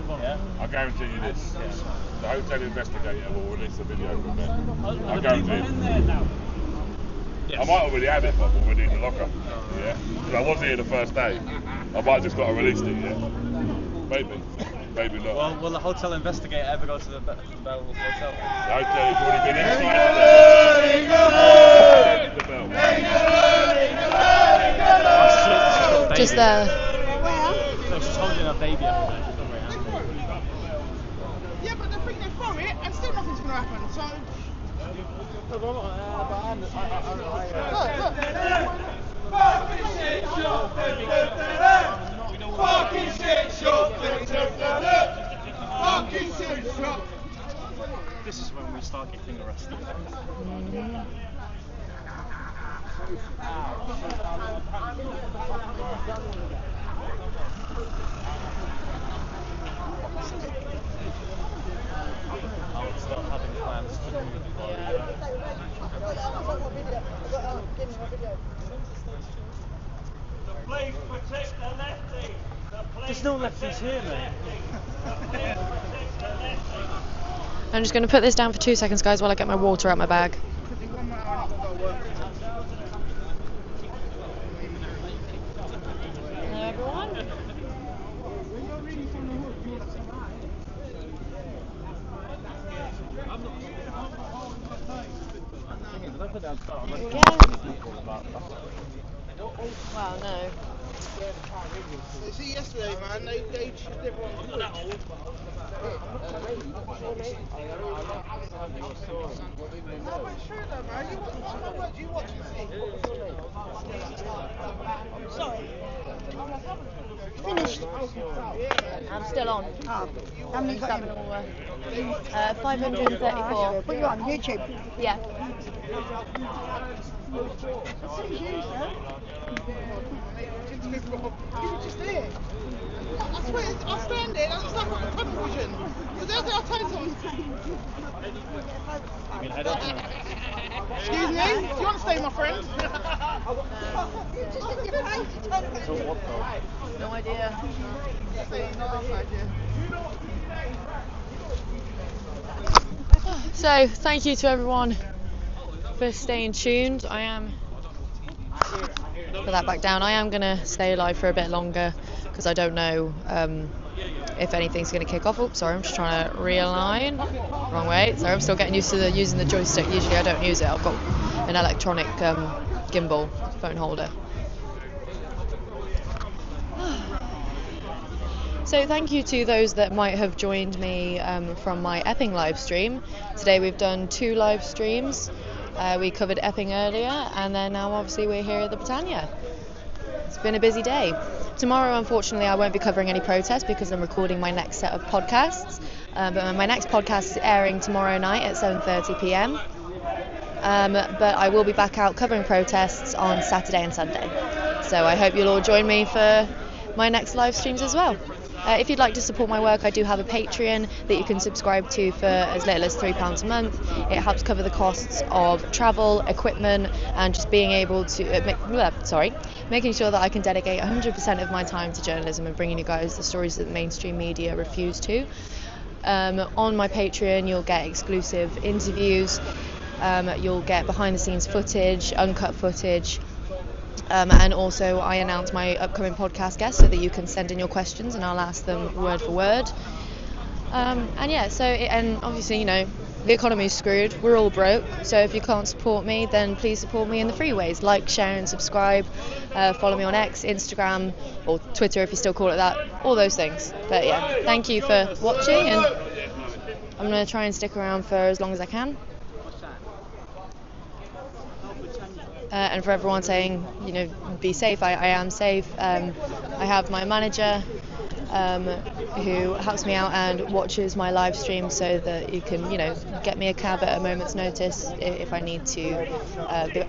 I guarantee you this. The hotel investigator will release a video from there. I guarantee it. I might already have it, but already in the locker. Yeah? Because I wasn't here the first day. I might just got to release it, yeah? Maybe. maybe not. Well, will the hotel investigator ever go to the Bell Hotel? The hotel has already been inside the Bell. Just there. So she's holding her baby up there. Yeah, but they think they throw it and still nothing's going to happen. So. Look. Fucking shit shot! Fucking shit shot! This is when we start getting arrested. I would start having plans to do the Please protect the lefties. There's no lefties here, mate. I'm just going to put this down for 2 seconds, guys, while I get my water out my bag. Hello, everyone. Well, no. See, yesterday, man, they chipped everyone. I'm not that old. No, it's true though, man. You watch and see. Sorry. Finished. I'm still on. How many got you? 534. Put you on YouTube. Yeah. You were just there. I swear, I'll stand there. That's just like a tunnel vision. Because there's our title. Excuse me? Do you want to stay, my friend? You just did your pants. No idea. So, thank you to everyone for staying tuned. Put that back down. I am going to stay alive for a bit longer because I don't know if anything's going to kick off. Oops, sorry, I'm just trying to realign. Wrong way. Sorry, I'm still getting used to using the joystick. Usually I don't use it. I've got an electronic gimbal phone holder. So thank you to those that might have joined me from my Epping live stream. Today we've done 2 live streams. We covered Epping earlier, and then now obviously we're here at the Britannia. It's been a busy day. Tomorrow, unfortunately, I won't be covering any protests because I'm recording my next set of podcasts. But my next podcast is airing tomorrow night at 7:30 p.m. But I will be back out covering protests on Saturday and Sunday. So I hope you'll all join me for my next live streams as well. If you'd like to support my work, I do have a Patreon that you can subscribe to for as little as £3 a month. It helps cover the costs of travel, equipment, and just being able to making sure that I can dedicate 100% of my time to journalism and bringing you guys the stories that the mainstream media refuse to. On my Patreon, you'll get exclusive interviews, you'll get behind-the-scenes footage, uncut footage. And also I announce my upcoming podcast guests so that you can send in your questions and I'll ask them word for word. And obviously, you know, the economy's screwed, we're all broke, so if you can't support me, then please support me in the free ways. Like, share and subscribe, follow me on X, Instagram, or Twitter if you still call it that, all those things. But yeah, thank you for watching, and I'm going to try and stick around for as long as I can. And for everyone saying, you know, be safe, I am safe. I have my manager who helps me out and watches my live stream so that you can, you know, get me a cab at a moment's notice if I need to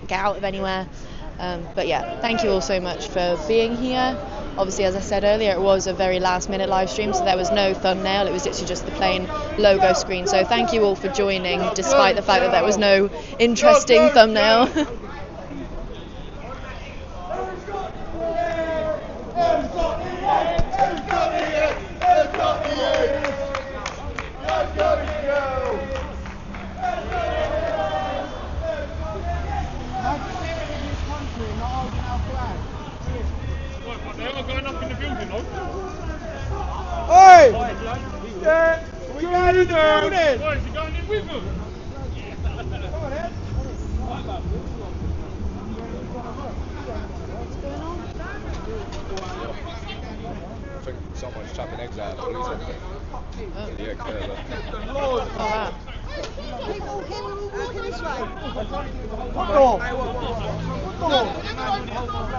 get out of anywhere. But yeah, thank you all so much for being here. Obviously, as I said earlier, it was a very last minute live stream, so there was no thumbnail, it was literally just the plain logo screen. So thank you all for joining, despite the fact that there was no interesting thumbnail. Hey! We got in the building! Why is he going in with them? I think someone's chucking eggs out of the police officer. The eggs there, look.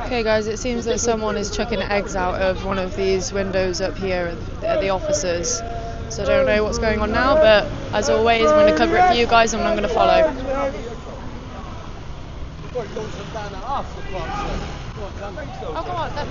Okay guys, it seems that someone is chucking eggs out of one of these windows up here at the offices. So I don't know what's going on now, but as always I'm going to cover it for you guys and I'm going to follow. Oh come on, let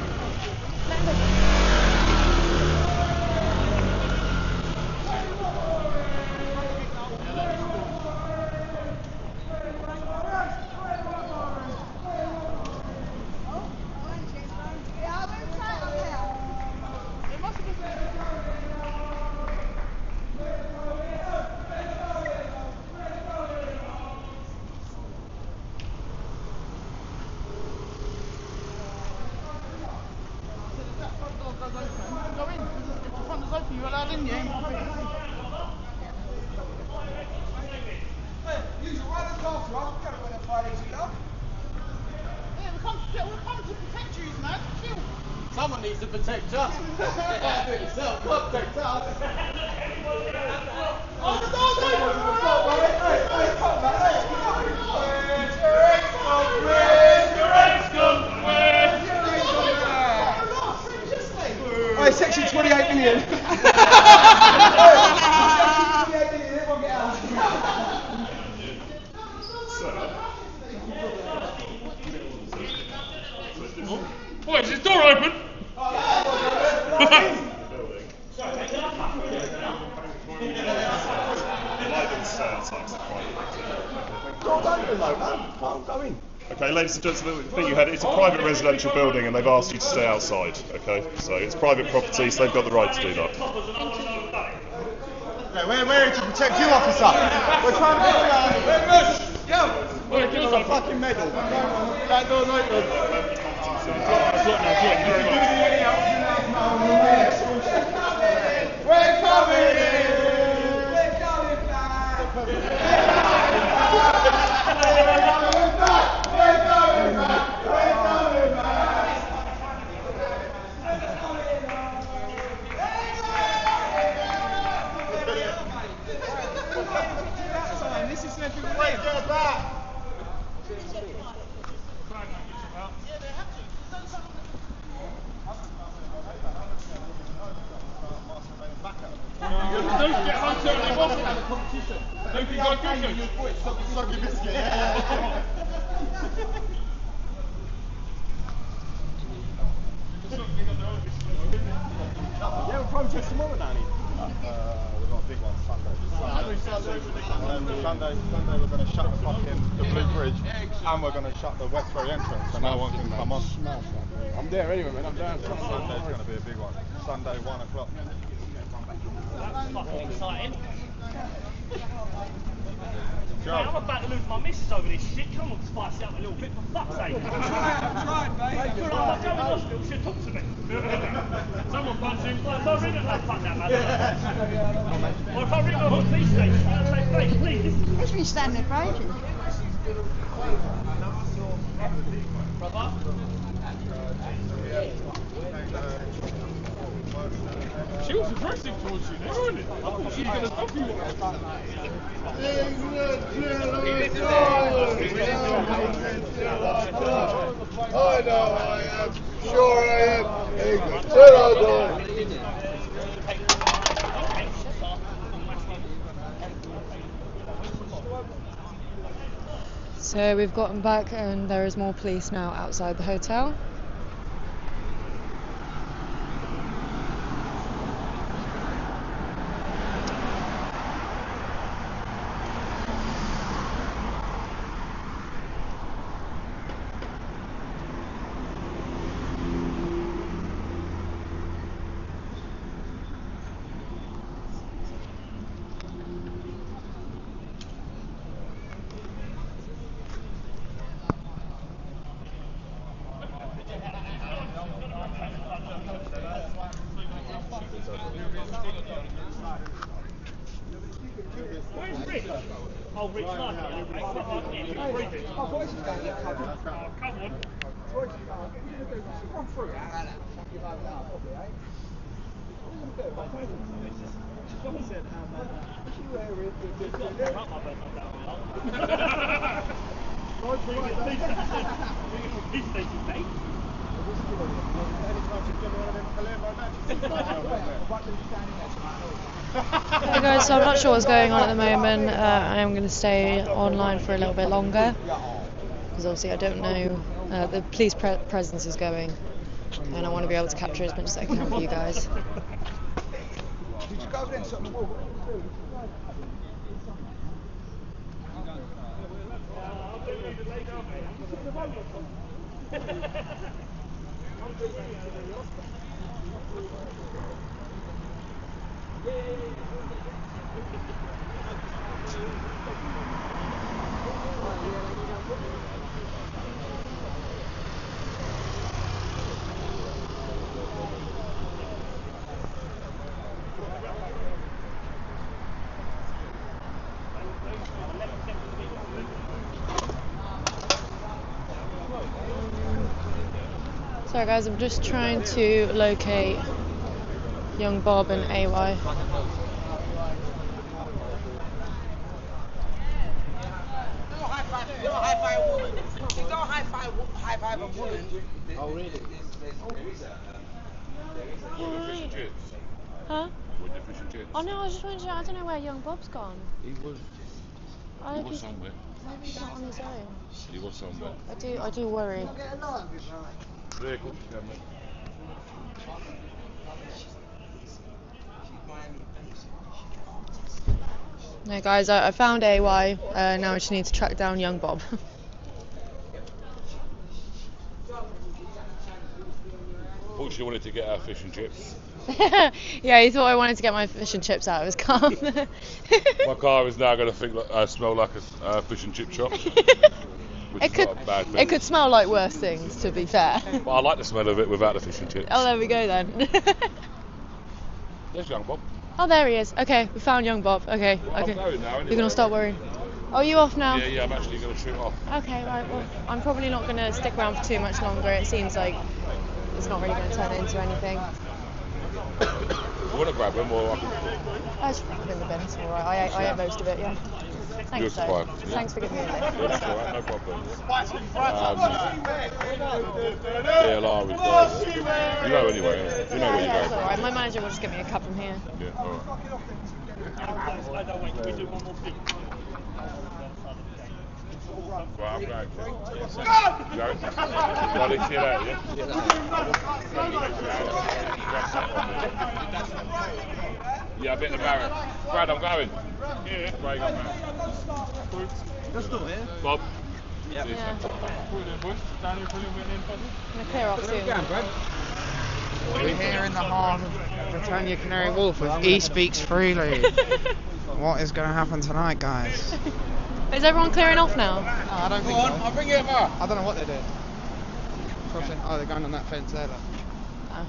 You're allowed in, yeah? Use your right after us. We've got to win a fight easy, love. Yeah, we're coming to protect you, man. Chill. Someone needs to protect us. You can't do it yourself. God protect us. Oh, the door's open! Hey, section 28 million. Boy, is this door open? Okay, ladies and gentlemen, the thing you had, it's a private residential building and they've asked you to stay outside, okay? So it's private property, so they've got the right to do that. Okay, we're here to protect you, officer. We're trying to get around. Yo! Wait, give us a fucking medal. That door's open. We're coming in! We're coming back! We're coming back! We're coming back! We're coming back! This is every way. Get back! Don't get hunted on the competition. Don't be like Soggy biscuit. Yeah, we'll protest tomorrow, Danny. We've got a big one Sunday. Sunday we're going to shut the Blue Bridge and we're going to shut the Westbury entrance so no one can come on. I'm there anyway, man. I'm down. Sunday's going to be a big one. Sunday, 1 o'clock. That's fucking exciting. Joe. Mate, I'm about to lose my missus over this shit. Come on, spice it up a little bit, for fuck's sake. I'm trying, mate. I feel like I'm going to hospital. Should talk to me. Someone punch him. Well, if I ring up, fuck that, man. Or if I ring up the police station, I'll say, please. It's been standing there for ages. Brother? She was aggressive towards you, wasn't it? I thought she was going to stop you. I know I am. Sure I am. So we've gotten back and there is more police now outside the hotel. Oh, Rich Martin. Come on. Hey guys, so I'm not sure what's going on at the moment. I am going to stay online for a little bit longer because obviously I don't know. The police presence is going, and I want to be able to capture as much as I can for you guys. Did you go there and sit on the wall? Sorry guys, I'm just trying to locate young Bob and AY. You don't high five a woman. Oh, really? Huh? With the fish and chips. Oh no, I was just wondering, I don't know where young Bob's gone. He was somewhere. Maybe he's not on his own. He was somewhere. I do worry. Yeah, of course you can, mate. No guys, I found AY, now I just need to track down young Bob. Thought she wanted to get our fish and chips. Yeah, he thought I wanted to get my fish and chips out of his car. My car is now going to smell like a fish and chip shop. It could smell like worse things, to be fair. But I like the smell of it without the fish and chips. Oh, there we go then. There's young Bob. Oh, there he is. Okay, we found young Bob. Okay, I'm okay. going now anyway. You're gonna stop worrying. Oh, you off now? Yeah, I'm actually going to shoot off. Okay, right. Well, I'm probably not gonna stick around for too much longer. It seems like it's not really gonna turn into anything. You want to grab him or I can... I just put it in the bin. It's all right. I ate most of it. Yeah. Thanks, though. Thanks for giving me a lift. Yeah, that's all right, no problem. DLR is there. You know anyway, you know where you That's go. all right. My manager will just give me a cup from here. Yeah, all right. Right, I'm going. You going? Bloody shit out, yeah? Yeah, a bit of Barrett. Brad, I'm going. Yeah. Craig, I'm going. You're still here? Bob. Yeah. What are we doing, boys? Down here putting in puzzle? I'm gonna clear off soon. We're here in the heart of Britannia Canary Wharf with E Speaks Freely. What is going to happen tonight, guys? Is everyone clearing off now? I don't think so. I'll bring you over. I don't know what they're doing. Crossing. Oh, they're going on that fence there. Look. Oh.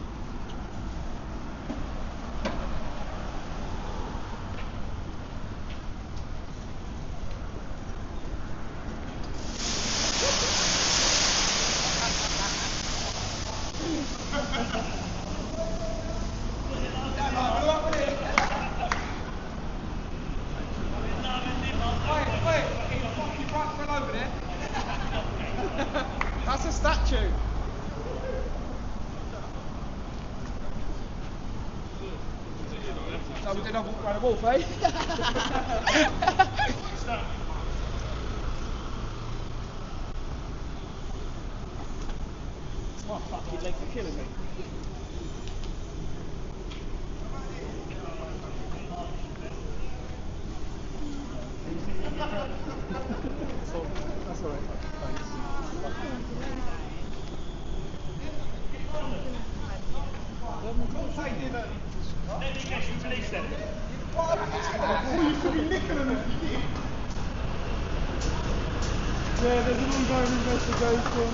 That's a statue. So we did have a walk around the wharf, eh? My fucking legs are killing me. That's alright. Thanks. Let me get you police then. Yeah, there's an ongoing investigation.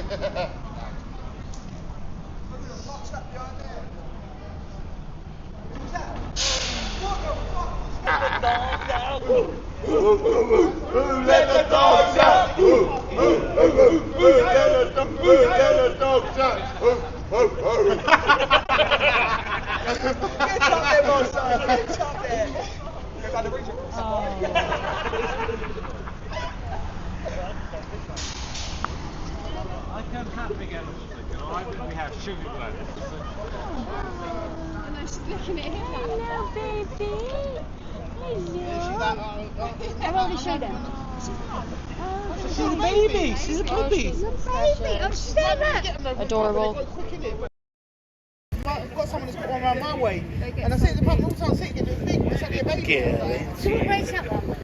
Let the dogs out! Let the dogs out! Get up there, Monster! Get up there! I can have big elephants, alright? We have sugar bladders. Oh, no, she's looking at him. Hello, baby. Hello. I've already showed him. She's a baby. She's a puppy. She's a baby. Oh, she's there, look. Adorable. I've got someone that's got one around my way, and I say the puppy all the time, say get big, it's only a baby. So what breaks that one?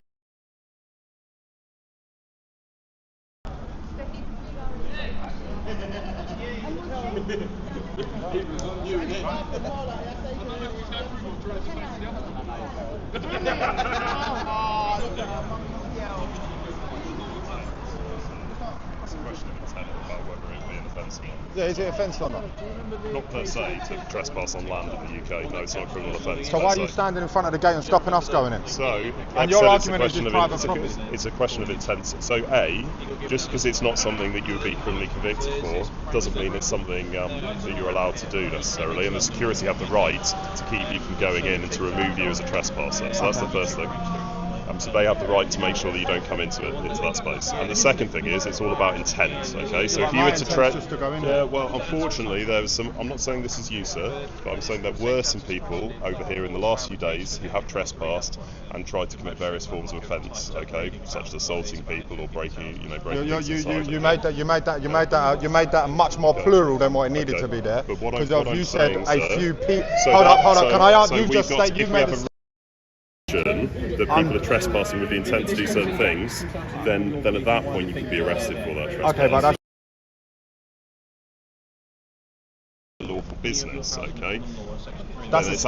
That's a question of intent about whether it would be an offence or not. Yeah, is it offence or not? Not per se to trespass on land in the UK. No, it's not a criminal offence. So why are you standing in front of the gate and stopping us going in? So, and your argument is it's private property. It's a question of intent. So, A, just because it's not something that you would be criminally convicted for, doesn't mean it's something that you're allowed to do necessarily. And the security have the right to keep you from going in and to remove you as a trespasser. So that's the first thing. So they have the right to make sure that you don't come into that space. And the second thing is, it's all about intent. Okay, so if you were to yeah, well, unfortunately, there was some. I'm not saying this is you, sir, but I'm saying there were some people over here in the last few days who have trespassed and tried to commit various forms of offence. Okay, such as assaulting people or breaking, breaking things inside. You made that much more plural than what it needed to be there. Because you said a few people. Hold up. Can I ask you just state you made that people are trespassing with the intent to do certain things, then at that point you can be arrested for that trespass. Okay, but that's lawful business. Okay. That's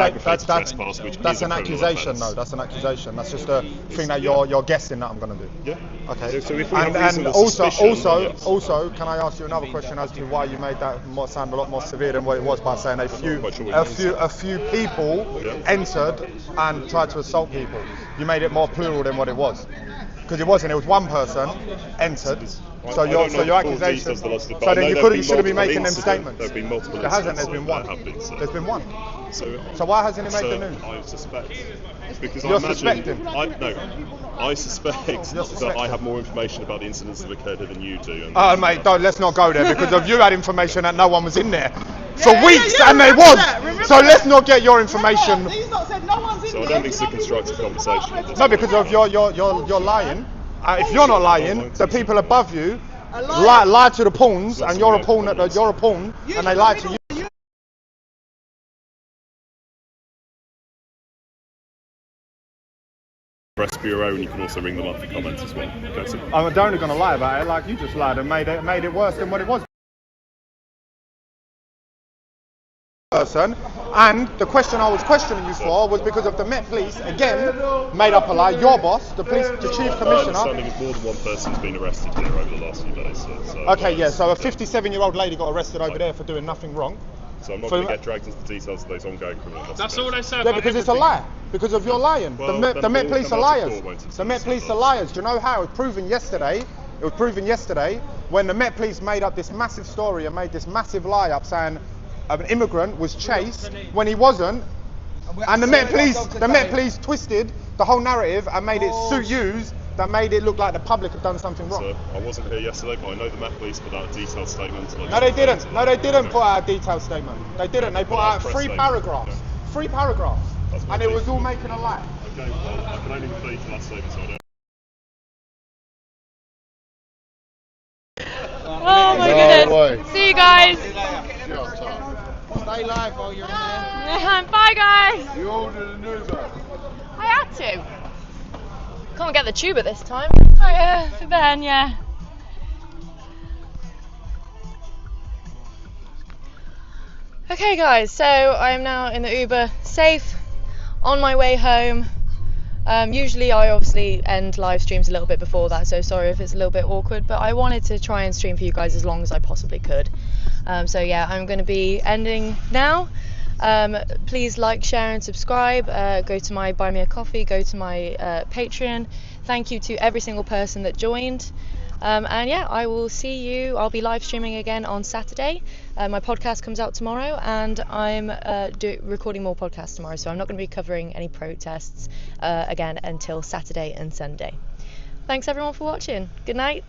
an accusation, though. That's an accusation. That's just a thing that you're guessing that I'm going to do. Yeah. Okay. So if we and have also, can I ask you another question as to why you made that sound a lot more severe than what it was by saying a few people entered and tried to assault people? You made it more plural than what it was. Because it wasn't. It was one person entered. So your accusation. So then you shouldn't be making them statements. There have been multiple. There hasn't. There's been one. There's been one. So why hasn't he made the news? I suspect. Because You're suspecting? I suspect that I have more information about the incidents that occurred here than you do. Oh, mate, let's not go there, because of you had information that no one was in there for weeks, and they was. So let's not get your information. He's not said no one's in So I don't think it's a constructive conversation. No, because of you're lying. If you're not lying, the people above you lie to the pawns, and you're a pawn, and they lie to you. Press Bureau, and you can also ring them up for comments as well. Okay, so I'm only going to lie about it, like you just lied and made it worse than what it was. And the question I was questioning you for was because of the Met Police, again, made up a lie. Your boss, the chief commissioner. My understanding is more than one person's been arrested here over the last few days. So a 57-year-old lady got arrested over there for doing nothing wrong. So I'm not going to get dragged into the details of those ongoing criminal investigations. That's all they said. Yeah, because it's a lie. Because of your lying. Well, the Met Police are liars. The Met Police are liars. Do you know how? It was proven yesterday. When the Met Police made up this massive story and made this massive lie up saying an immigrant was chased when he wasn't, and the Met Police twisted the whole narrative and made it suit yous. That made it look like the public had done something wrong. So I wasn't here yesterday, but I know the Met Police put out a detailed statement. No, they didn't. No, they didn't put out a detailed statement. They didn't. They put out 3 paragraphs. 3 paragraphs. And it was all making a lie. Okay, well, I can only refer you to that statement, so I don't. Oh my goodness. See you guys. Stay live while you're in there. Bye guys. You ordered an Uber. I had to. Can't get the tube at this time. Oh yeah, for Ben, yeah. Okay guys, so I am now in the Uber, safe, on my way home. Usually I obviously end live streams a little bit before that, so sorry if it's a little bit awkward, but I wanted to try and stream for you guys as long as I possibly could. So yeah, I'm going to be ending now. Please like, share and subscribe. Go to my Buy Me a Coffee, go to my Patreon. Thank you to every single person that joined. And yeah, I will see you. I'll be live streaming again on Saturday. My podcast comes out tomorrow, and I'm recording more podcasts tomorrow, so I'm not going to be covering any protests again until Saturday and Sunday. Thanks everyone for watching. Good night.